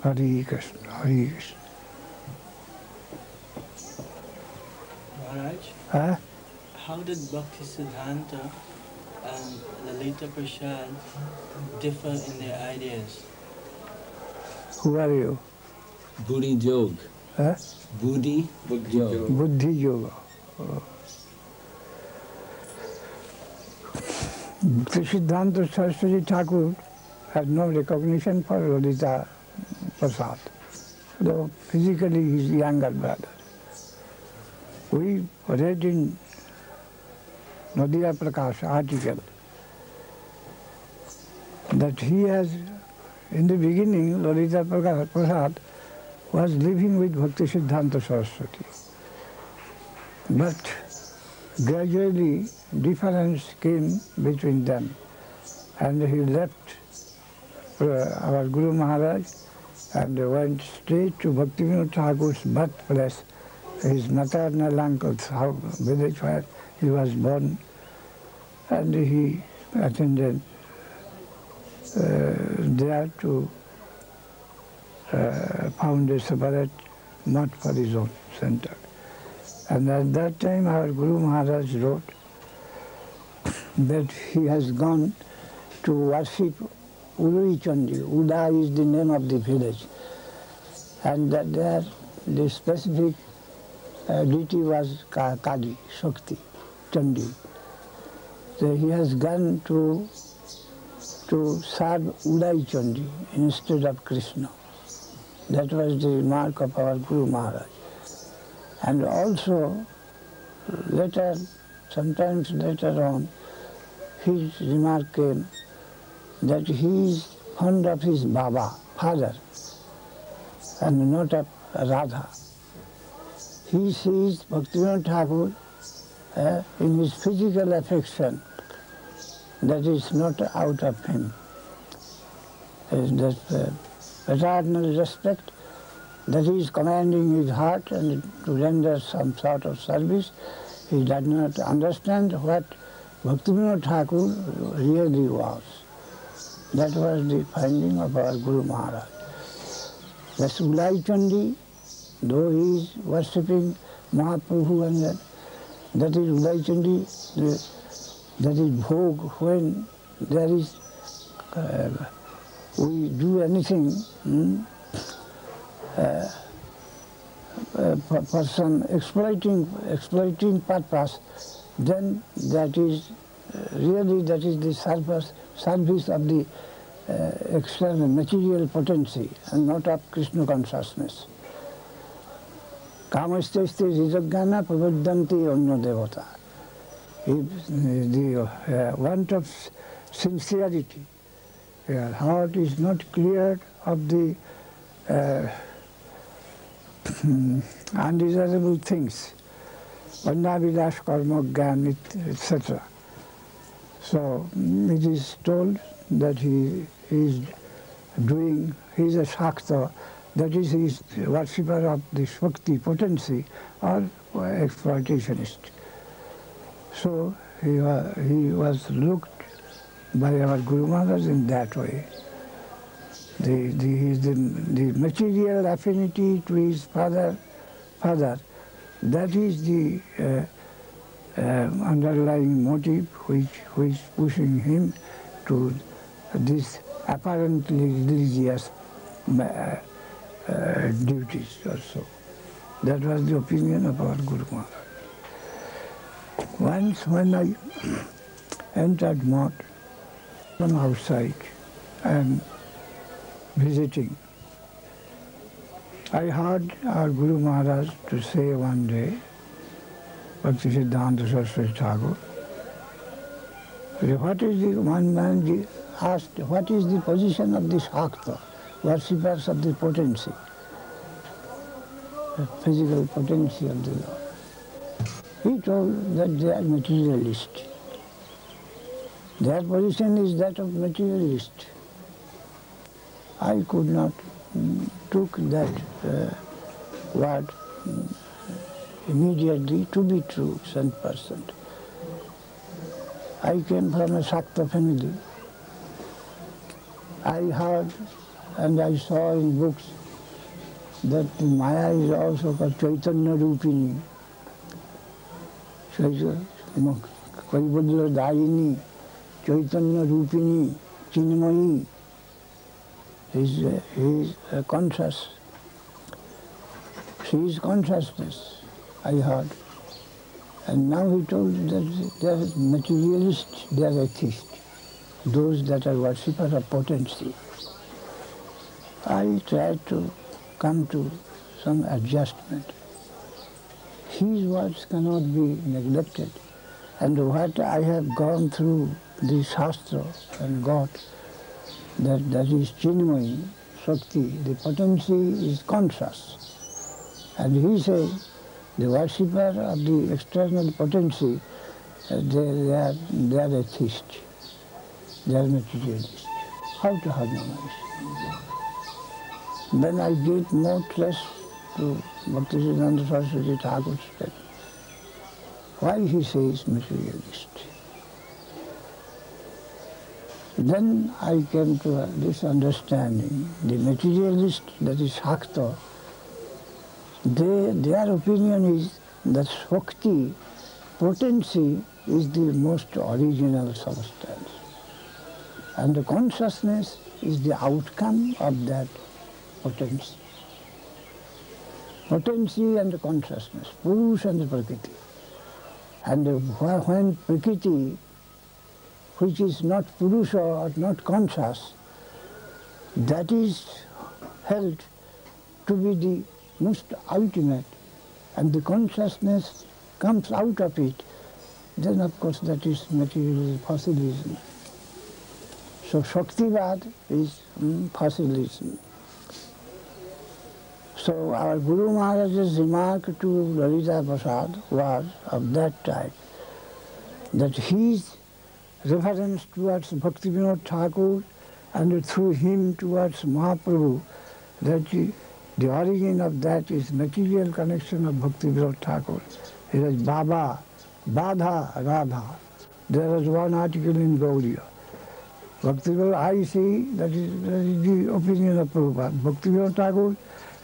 Hare Krishna, Hare Krishna. Maharaj, how did Bhaktisiddhanta and Lalita Prasad differ in their ideas? Who are you? Buddhi Yoga. Huh? Buddhi Yoga. Buddhi Yoga. Oh. Siddhanta Saraswati Thakur has no recognition for Lalita Prasad, though physically he is younger brother. We read in Nadia Prakash article that he has, in the beginning, Lalita Prasad was living with Bhaktisiddhanta Saraswati. But gradually difference came between them, and he left our Guru Maharaj and went straight to Bhaktivinoda Thakur's birthplace, his maternal uncle's village where he was born, and he attended there to found a separate mat for his own center. And at that time our Guru Maharaj wrote that he has gone to worship Uri Chandi. Uda is the name of the village. And that there the specific deity was Kali, Shakti, Chandi. So he has gone to serve Udai Chandi instead of Krishna. That was the remark of our Guru Maharaj. And also later, sometimes later on, his remark came that he is fond of his Baba, father, and not of Radha. He sees Bhaktivinoda Thakur in his physical affection, that is not out of him. That paternal respect, that he is commanding his heart and to render some sort of service. He does not understand what Bhaktivinoda Thakur really was. That was the finding of our Guru Maharaj. The Ulai Chandi, though he is worshipping Mahaprabhu and that is Ulai Chandi, that is Bhog, when there is, we do anything, person exploiting purpose, then that is really that is the service of the external material potency and not of Krishna consciousness. Kamasteste rizagana pavaddanti anyo devata. If the want of sincerity, heart is not cleared of the undesirable things, Vannavilash karma gyan, etc. So it is told that he is a Shakta, that is, he is worshipper of the Shakti potency or exploitationist. So he was looked by our Guru Maharaj in that way. The material affinity to his father, that is the underlying motive which pushing him to this apparently religious duties also. That was the opinion of our Guru Maharaj. Once when I entered Math from outside and visiting, I heard our Guru Maharaj to say one day, Bhaktisiddhanta Saraswati Thakur, what is the, one man asked, what is the position of the Shakta, worshippers of the potency, the physical potency of the Lord? He told that they are materialist. Their position is that of materialist. I could not took that word immediately to be true, 100%. I came from a Shakta family. I heard and I saw in books that Maya is also called Chaitanya Rupini, Kaibudla Dayini, Chaitanya Rupini, Chinmayi. He is conscious. She is consciousness, I heard. And now he told that they are materialists, they are atheists, those that are worshippers of potency. I tried to come to some adjustment. His words cannot be neglected. And what I have gone through the Shastra and got, that is Chinmayi, Shakti, the potency is conscious. And he says, the worshipper of the external potency, they are atheists, they are materialists. How to harmonize? Then I gave more trust to Bhaktisiddhanta Saraswati Thakur's statement. Why he says materialist? Then I came to this understanding. The materialist, that is Shakta, their opinion is that Shakti, potency, is the most original substance. And the consciousness is the outcome of that potency. Potency and the consciousness, Purusha and the Prakriti. And when Prakriti, which is not Purusha or not conscious, that is held to be the most ultimate, and the consciousness comes out of it, then of course that is material fossilism. So Shaktivad is fossilism. So our Guru Maharaj's remark to Lalita Prasad was of that type, that his reference towards Bhaktivinoda Thakur and through him towards Mahaprabhu, that the origin of that is material connection of Bhaktivinoda Thakur. It is Baba, Badha, Radha. There was one article in Gaudiya. Bhaktivinoda, I see, that is the opinion of Prabhupada. Bhaktivinoda Thakur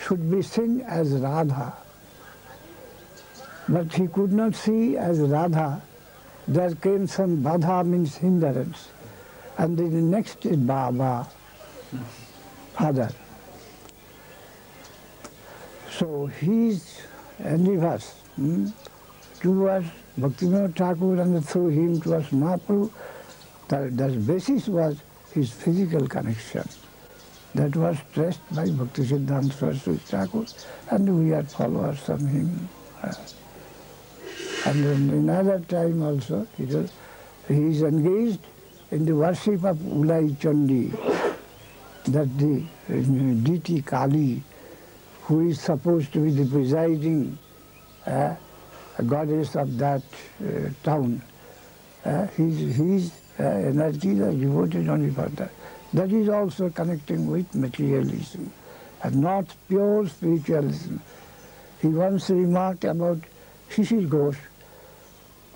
should be seen as Radha. But he could not see as Radha. There came some Badha, means hindrance. And then the next is Baba, father. So his endeavors towards Bhaktivinoda Thakur and through him towards Mahaprabhu, the basis was his physical connection. That was stressed by Bhaktisiddhanta Saraswati Thakur, and we are followers of him. And in another time also, he is engaged in the worship of Ulai Chandi, that the deity Kali, who is supposed to be the presiding goddess of that town. His energies are devoted only for that. That is also connecting with materialism. and not pure spiritualism. He once remarked about Shishir Ghosh,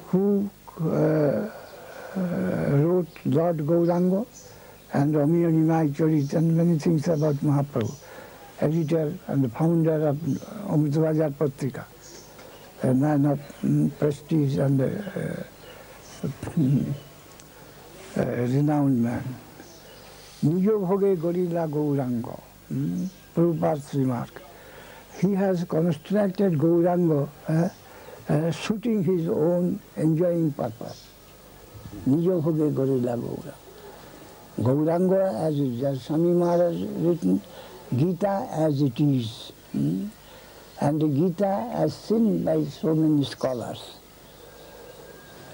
who wrote Lord Gauranga and Ramiya Nimai Charit and many things about Mahaprabhu, editor and the founder of Amritbajar Patrika, a man of prestige and renowned man. Nijo Bhoge Gorilla Gauranga, Prabhupada's remark. He has constructed Gauranga suiting his own enjoying purpose. Nijo Bhoge Gorilla Gauranga. Gauranga, as Swami Maharaj written, Gita as it is, and the Gita as seen by so many scholars.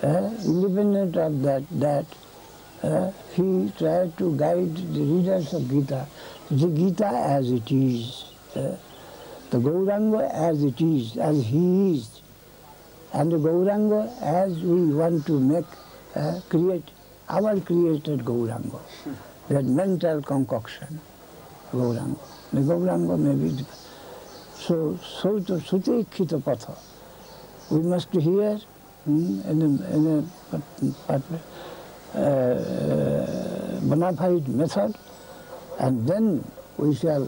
Independent of that, he tried to guide the readers of Gita, the Gita as it is, the Gauranga as it is, as he is, and the Gauranga as we want to make, create our created Gauranga, that mental concoction, Gauranga. The Gauranga may be so to Sute Khita Patha. We must hear in a bona fide method, and then we shall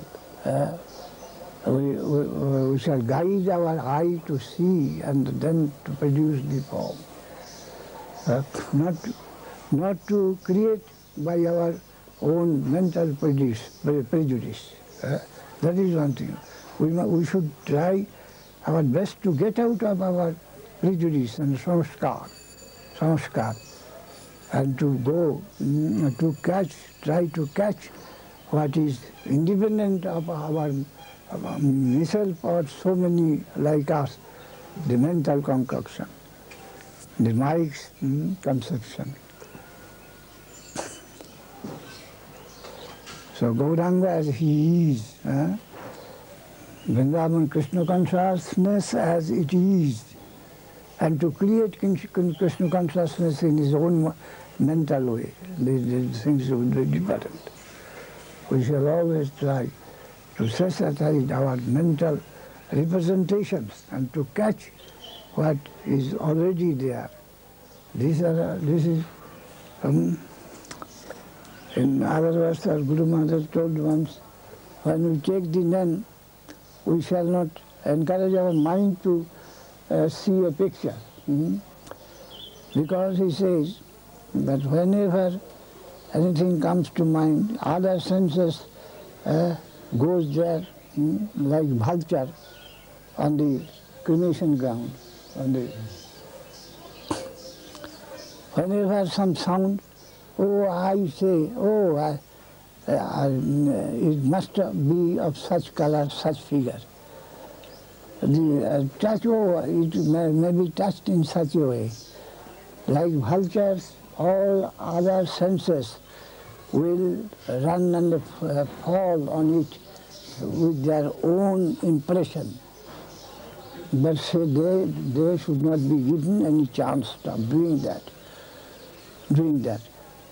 guide our eye to see and then to produce the form. Not to create by our own mental prejudice. That is one thing. We should try our best to get out of our prejudice and samskar, and to go try to catch what is independent of our myself or so many like us, the mental concoction, the Mike's conception. So Gauranga as he is, Vrindavan Krishna consciousness as it is, and to create Krishna consciousness in his own mental way, the things would be different. We shall always try to set aside our mental representations and to catch what is already there. This is in other words, our Guru Maharaj told once, when we take the name, we shall not encourage our mind to see a picture. Because he says that whenever anything comes to mind, other senses goes there like vulture on the cremation ground. Whenever some sound, I say, it must be of such color, such figure. The touch, it may be touched in such a way. Like vultures, all other senses will run and fall on it with their own impression. But say they should not be given any chance of doing that.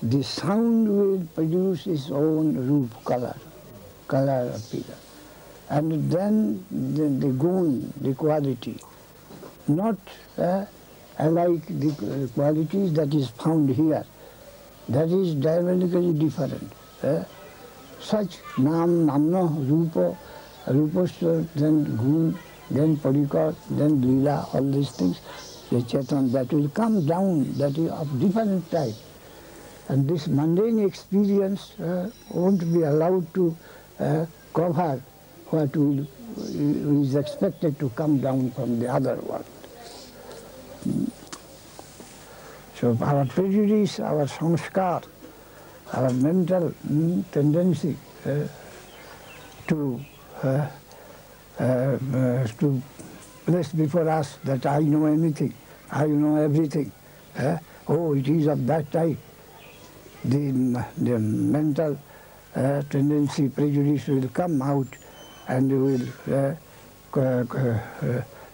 The sound will produce its own roop, color of figure. And then the gun, the quality, not alike the qualities that is found here. That is diametrically different. Such namna, rupa, rupasya, then gun, then parikar, then lila, all these things, the chetan, that will come down, that is of different type. And this mundane experience won't be allowed to cover what is expected to come down from the other world. So our prejudice, our samskar, our mental tendency to place before us that I know anything, I know everything. It is of that type. The mental tendency, prejudice will come out and will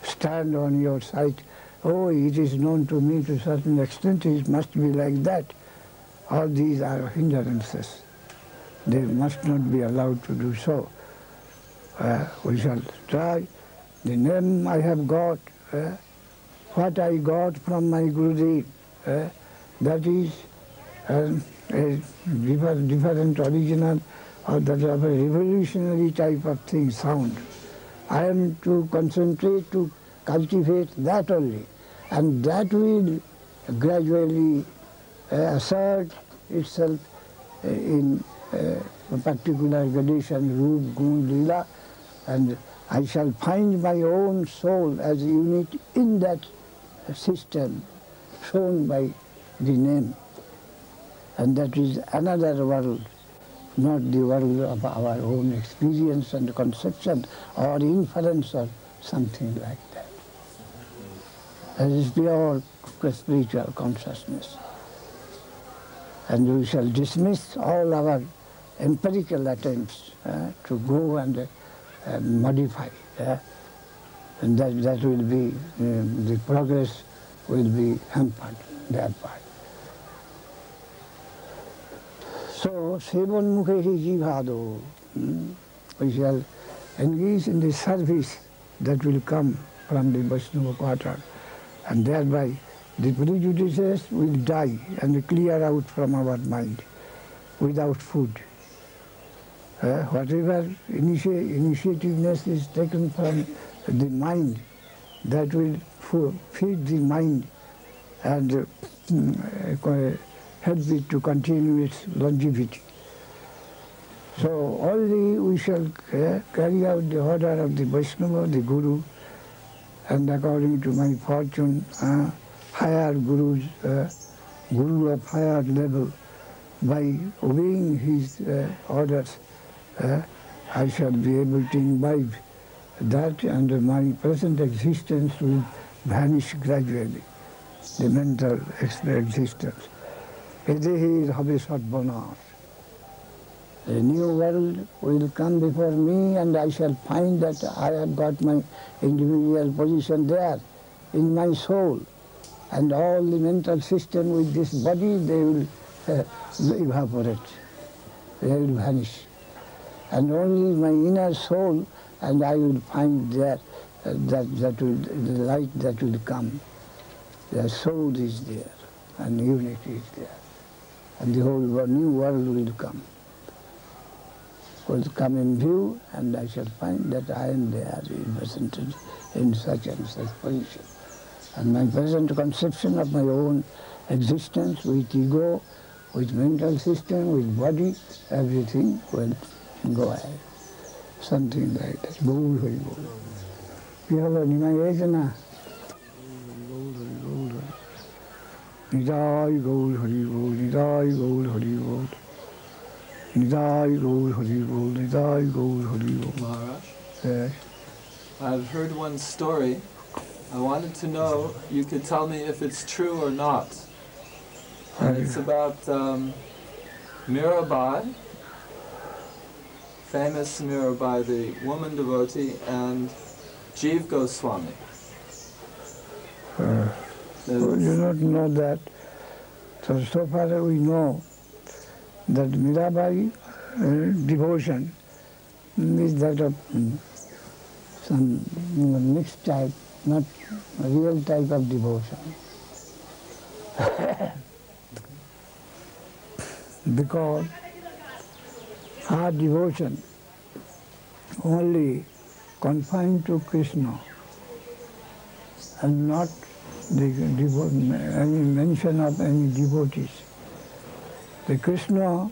stand on your side. It is known to me to a certain extent, it must be like that. All these are hindrances. They must not be allowed to do so. We shall try. The name I have got, what I got from my Gurudev, that is a different original, or that of a revolutionary type of thing, sound. I am to concentrate, to cultivate that only, and that will gradually assert itself in a particular gradation, Roop, Gun, Lila, and I shall find my own soul as a unit in that system shown by the name. And that is another world, not the world of our own experience and conception or inference or something like that. That is pure spiritual consciousness. And we shall dismiss all our empirical attempts to go and modify. And that will be, the progress will be hampered thereby. So, Sevan Mukhe Jivado, we shall engage in the service that will come from the Vaishnava quarter, and thereby the prejudices will die and clear out from our mind without food. Whatever initiativeness is taken from the mind, that will feed the mind and help it to continue its longevity. So only we shall carry out the order of the Vaishnava, the Guru, and according to my fortune, higher Gurus, Guru of higher level, by obeying his orders, I shall be able to imbibe that, and my present existence will vanish gradually, the mental existence. Edehi Rabhi Sadbanar. A new world will come before me, and I shall find that I have got my individual position there in my soul, and all the mental system with this body, they will evaporate, they will vanish. And only my inner soul, and I will find there that will, the light that will come. The soul is there, and unity is there, and the whole new world will come in view, and I shall find that I am there, represented in such and such position. And my present conception of my own existence with ego, with mental system, with body, everything will go ahead. Something like that. Gaur Hari Gaur. You have a Nimayajana. Nidai Gaur Hari Gaur, Nidai Gaur Hari Gaur. Nidai Gaur Hari Gaur, Nidai Gaur Hari Gaur. Maharaj? Yes. I've heard one story. I wanted to know, you could tell me if it's true or not. And it's about Mirabai, famous Mirabai, the woman devotee, and Jiva Goswami. We do not know that. So far as we know that Mirabai devotion is that of some mixed type, not a real type of devotion. Because our devotion only confined to Krishna and not any mention of any devotees. The Krishna,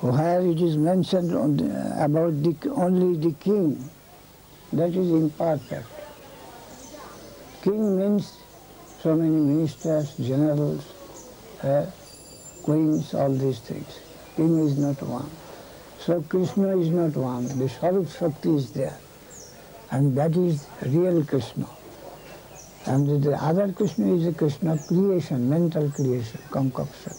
where it is mentioned about only the king, that is imperfect. King means so many ministers, generals, queens, all these things. King is not one. So Krishna is not one. The Swarup Shakti is there. And that is real Krishna. And the other Krishna is a Krishna creation, mental creation, concoction.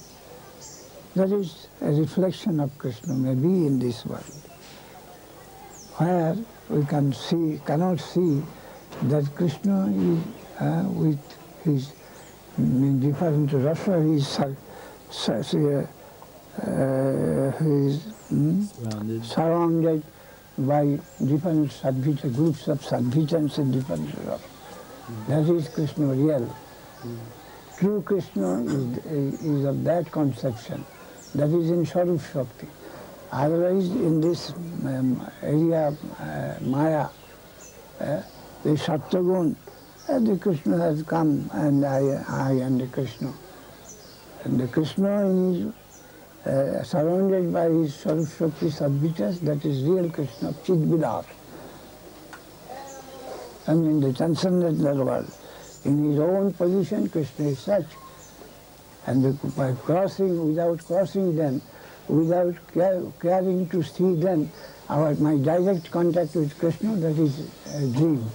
That is a reflection of Krishna, maybe in this world, where we cannot see that Krishna is with his different rasa, he is surrounded by different Sadvita, groups of Sadvitans in different Swarups. That is Krishna real. True Krishna is of that conception. That is in Swarup Shakti. Otherwise, in this area of Maya, the Sattvagun, the Krishna has come, and I am the Krishna. And the Krishna is surrounded by his Swarup Shakti Sadvitas, that is real Krishna, Chidvidas. And in the transcendental world, in his own position, Krishna is such. And by crossing, without crossing them, without caring to see them, my direct contact with Krishna, that is a dream.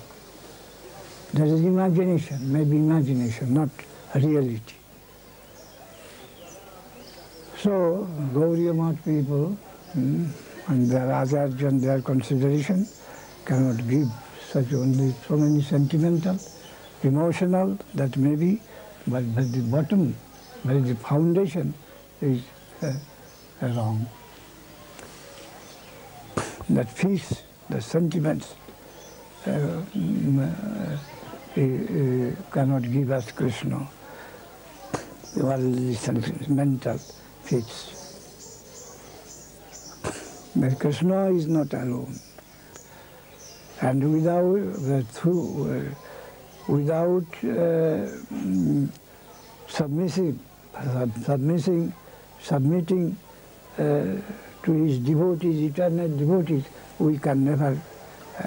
That is imagination, maybe imagination, not reality. So, Gauriya Math people, and their Acharya and their consideration cannot give such only so many sentimental, emotional, that may be, but the bottom, the foundation is wrong. That peace, the sentiments cannot give us Krishna. Worldly mental peace. But Krishna is not alone. And without submitting to his devotees, eternal devotees, we can never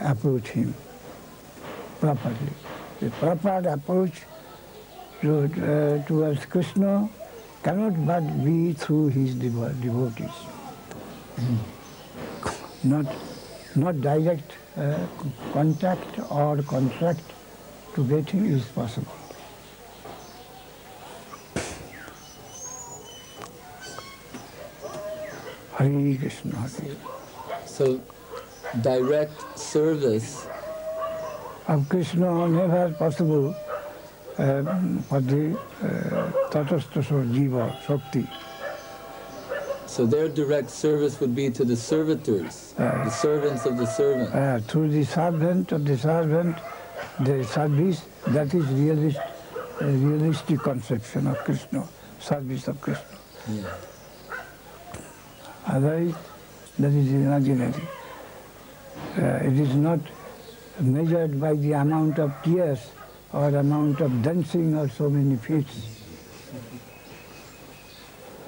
approach him properly. The proper approach towards Krishna cannot but be through his devotees. Not direct contact or contract to get him is possible. Hare Krishna, Hare Krishna. So, direct service of Krishna never possible for the Tatastha Jiva, Shakti. So their direct service would be to the servitors, the servants of the servant. Through the servant of the servant, the service, that is realistic conception of Krishna, service of Krishna. Yeah. Otherwise, that is imaginary. It is not measured by the amount of tears or amount of dancing or so many feats.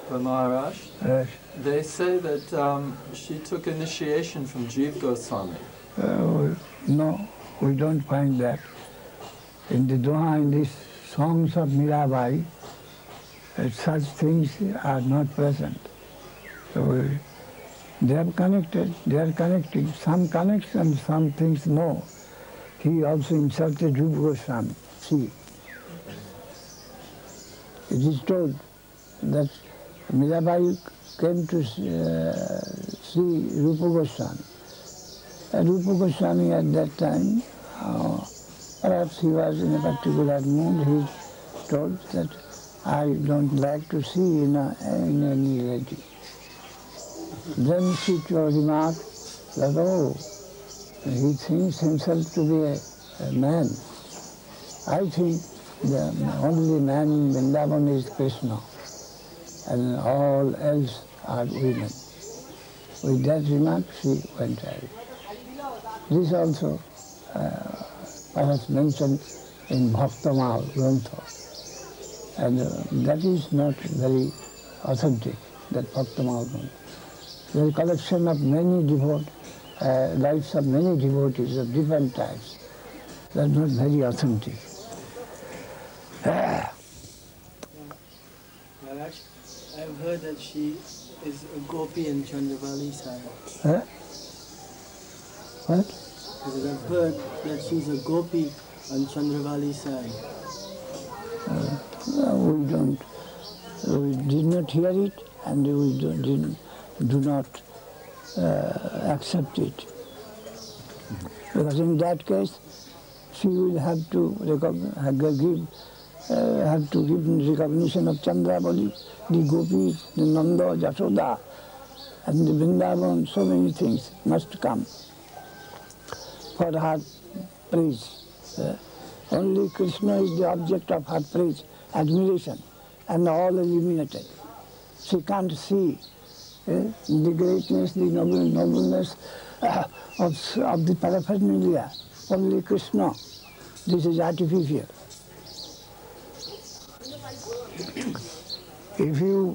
But Maharaj, they say that she took initiation from Jiva Goswami. No, we don't find that. In the Doha, in these songs of Mirabai, such things are not present. So they are connected, they are connecting. Some connects and some things no. He also insulted Jiva Goswami. See, it is told that Mirabai came to see Rupa Goswami. Rupa Goswami at that time, perhaps he was in a particular mood, he told that I don't like to see in any lady. Then she remarked that, oh, he thinks himself to be a man. I think the only man in Vrindavan is Krishna, and all else are women. With that remark, she went away. This also perhaps mentioned in Bhaktamal Grantha, and that is not very authentic, that Bhaktamal Grantha. There is a collection of many lives of many devotees of different types. That is not very authentic. Maharaj, I've heard that she is a gopi in Chandravali side. What? Because I've heard that she's a gopi on Chandravali side. We did not hear it, and we do not accept it. Because in that case, she will have to give recognition of Chandravali, the gopis, the Nanda, Yashoda, and the Vrindavan, so many things must come. for her praise. Only Krishna is the object of her praise, admiration, and all illuminated. She can't see the greatness, the nobleness of the paraphernalia. Only Krishna. This is artificial. If you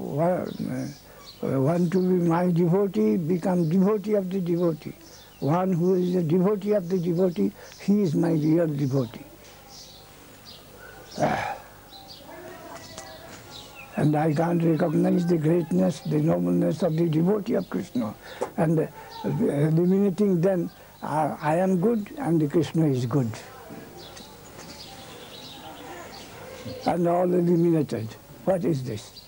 want to be my devotee, become devotee of the devotee. One who is a devotee of the devotee, he is my real devotee. And I can't recognize the greatness, the nobleness of the devotee of Krishna. And eliminating them, I am good and the Krishna is good. And all eliminated. What is this?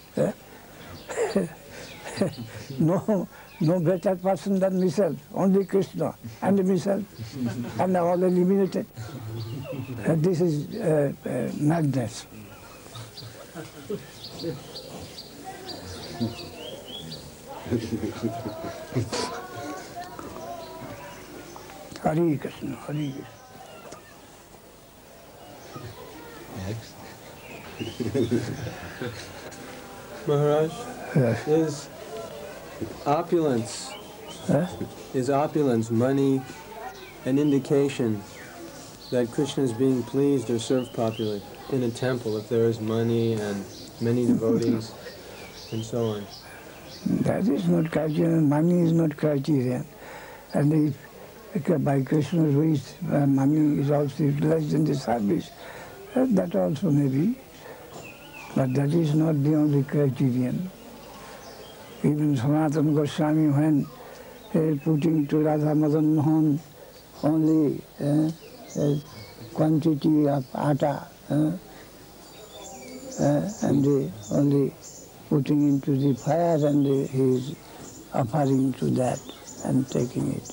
No better person than myself, only Krishna and myself, and all eliminated. This is madness. Hare Krishna, Hare Krishna. Next. Maharaj, Yes. Is opulence, money, an indication that Krishna is being pleased or served properly in a temple if there is money and many devotees and so on? That is not criterion, money is not criterion. And if by Krishna's wish money is also utilized in the service, that also may be. But that is not the only criterion. Even Sanatana Goswami, when putting to Radha Madan Mohan only quantity of atta and only putting into the fire and he is offering to that and taking it.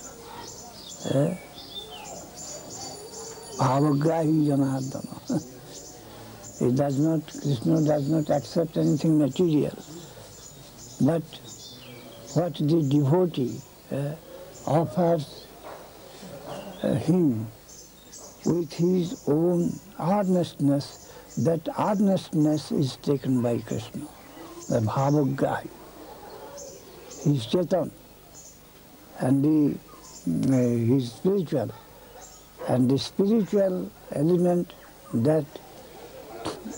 Bhavagrahi Janardana. Krishna does not accept anything material. But what the devotee offers him with his own earnestness, that earnestness is taken by Krishna, the Bhavagrahi. He is Chetan, and he is spiritual. And the spiritual element that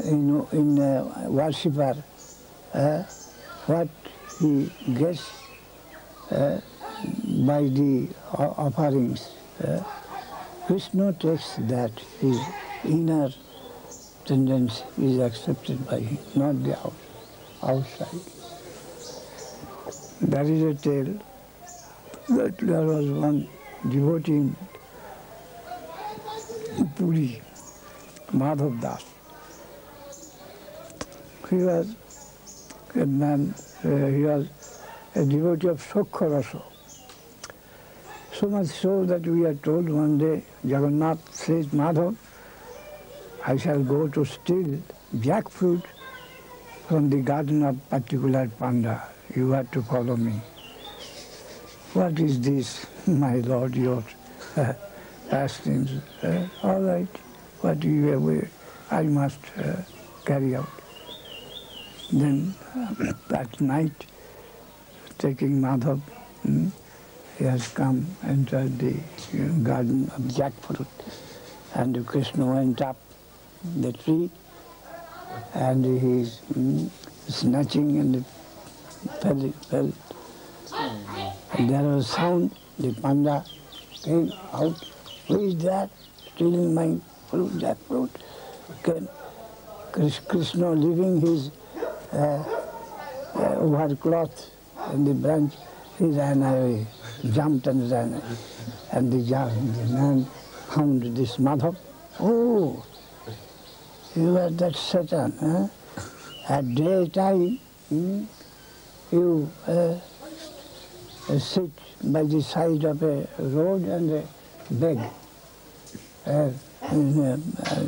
in a worshipper, what he gets by the offerings, Krishna takes that, his inner tendency is accepted by him, not the outside. There is a tale that there was one devotee in Puri, Madhav Das. He was a man, he was a devotee of Sokha Rasa. So much so that we are told one day, Jagannath says, Madhav, I shall go to steal jackfruit from the garden of particular panda. You have to follow me. What is this, my lord, your pastings? All right, what you have, I must carry out. Then that night, taking Madhav, he has come, entered the garden of jackfruit. And Krishna went up the tree and he is snatching and fell. And there was sound, the panda came out. Who is that? Stealing my fruit, jackfruit. Krishna leaving his overcloth in the branch, he ran away, jumped and ran away. And the man found this Madhav. Oh, you are that Satan, huh? At daytime, you sit by the side of a road and beg.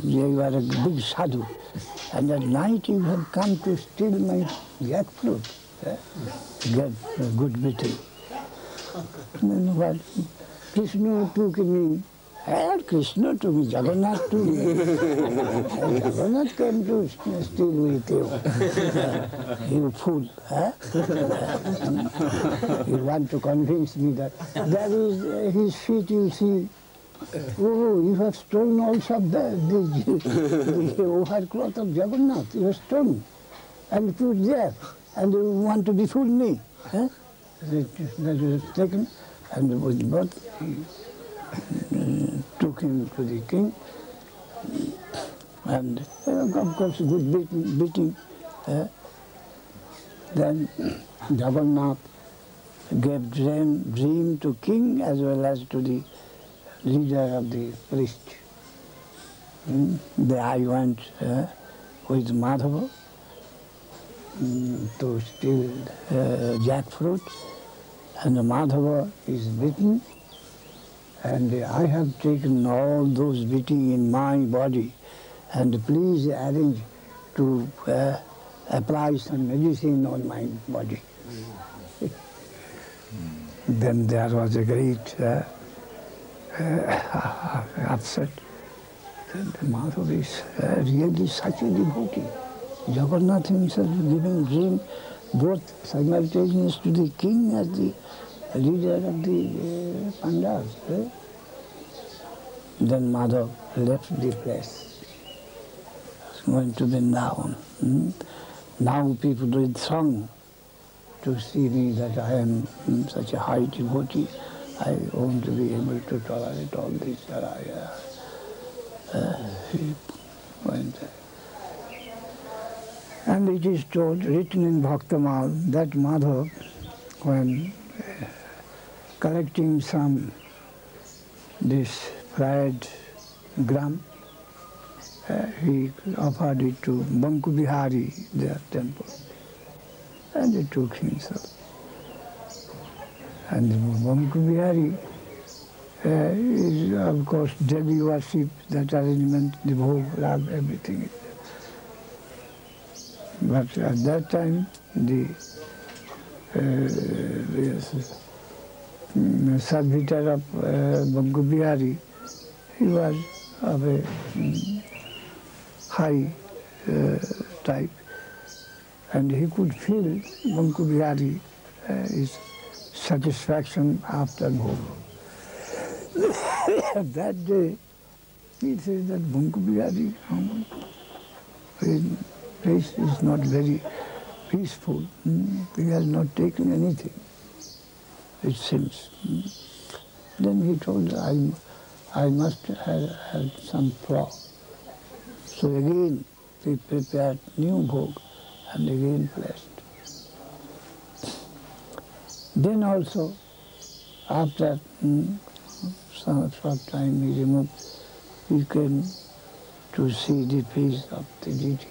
You are a big sadhu. And at night you have come to steal my jackfruit. Get a good beating. Then what? Krishna took me Krishna to me, Jagannath to me. Jagannath came to steal with you. You fool. You want to convince me that that is his feet, you see. Oh, you have stolen also the overcloth of Jagannath. You have stolen and put there. And you want to befool me. That was taken, and with both took him to the king, and of course good beating. Then Jagannath gave dream to king as well as to the leader of the priest. There I went with Madhava to steal jackfruit, and Madhava is beaten, and I have taken all those beating in my body, and please arrange to apply some medicine on my body. Then there was a great upset. Madhava is really such a devotee. Jagannath himself giving dream both simultaneous to the king as the leader of the Pandavas. Then Madhava left the place. Went to Vrindavan. Now people with song to see me that I am such a high devotee. I want to be able to tolerate all this. He went there. And it is told, written in Bhaktamal, that Madhava, when collecting some this fried gram, he offered it to Banku Bihari, their temple, and he took himself. And Banku Bihari is, of course, Devi worship, that arrangement, the bhog, rag, everything is there. But at that time, the servitor of Banku Bihari, he was of a high type, and he could feel Banku Bihari his satisfaction after bhog. That day, he said that Banku Bihari, his place is not very peaceful. He has not taken anything, it seems. Then he told, I must have some flour. So again, he prepared new bhog and again placed. Then also, after some short time, he removed, he came to see the face of the deity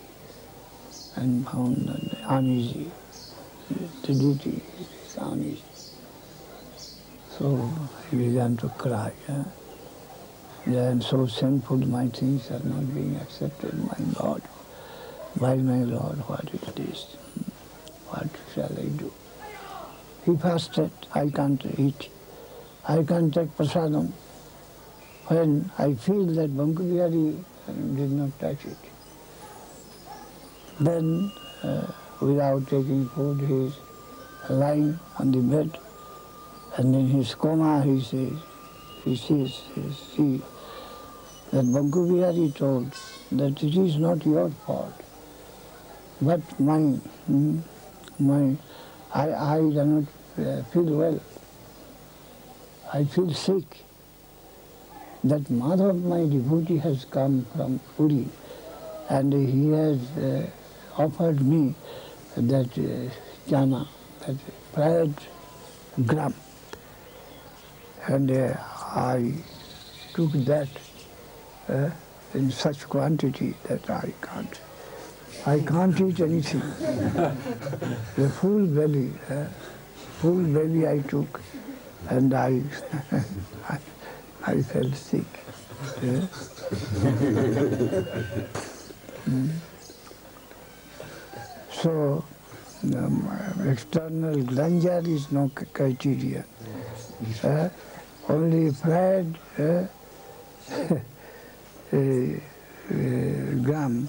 and found uneasy. The deity is uneasy. So he began to cry. I am so sinful, my things are not being accepted, my Lord. Why, my Lord, what is this? What shall I do? He fasted, I can't eat. I can't take prasadam. When I feel that Banku Bihari did not touch it, then without taking food, he is lying on the bed, and in his coma he sees that Banku Bihari told that it is not your fault, but mine. I do not feel well. I feel sick. That Madhava, my devotee, has come from Puri, and he has offered me that chana, that fried gram. And I took that in such quantity that I can't eat anything. The full belly I took, and I felt sick. So external grandeur is no criteria. Only fried gram,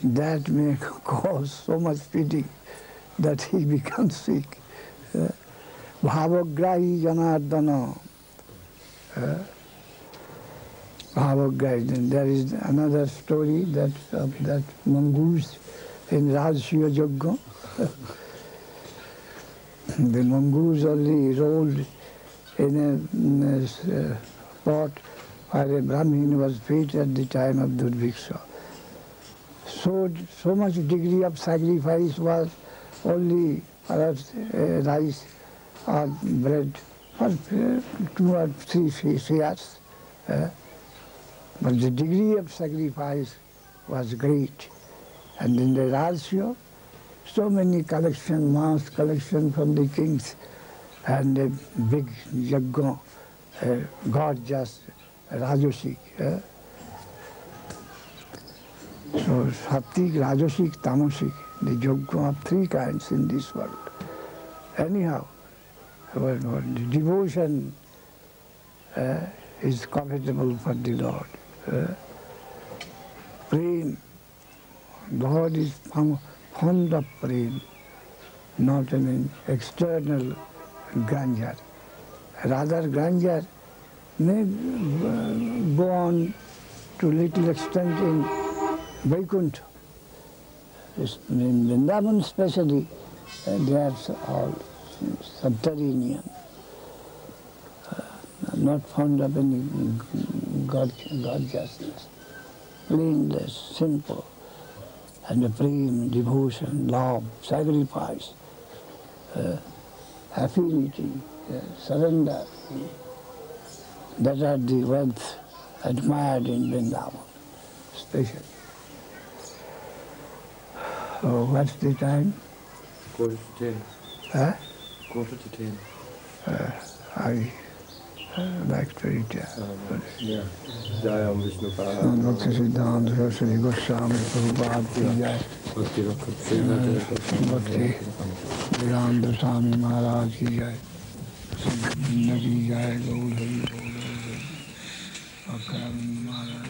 that may cause so much pity that he becomes sick. Bhavagrahi Janardana. Bhavagrahi. There is another story that that mongoose in Rajshiya Yajna. The mongoose only rolled in a pot where a Brahmin was fed at the time of Durviksha. So much degree of sacrifice was only perhaps rice or bread for 2 or 3 shares. But the degree of sacrifice was great. And in the Rajshiya, so many collection, mass collection from the kings, and a big yajna, gorgeous Rajashik. So Sattvic, Rajasic, Tamasic, the yajna of 3 kinds in this world. Anyhow, the devotion is covetable for the Lord. Prem, God is fond of prem, not an external grandeur. Rather, grandeur may go on to little extent in Vaikuntha. In Vrindavan especially, they are all subterranean, not fond of any godlessness, plainless, simple, and the prem, devotion, love, sacrifice, affinity, surrender, that are the wealth admired in Vrindavan, especially. So what's the time? 10:45. Huh? 10:45. I like to eat. Yeah. Jayam Vishnu Bhakti Siddhanta Sri Goswami Prabhupada ki jai. Bhakti Vedanta Swami Maharaj ki jai. Naki jai Gaur Hari Gaur Hari Akram Maharaj.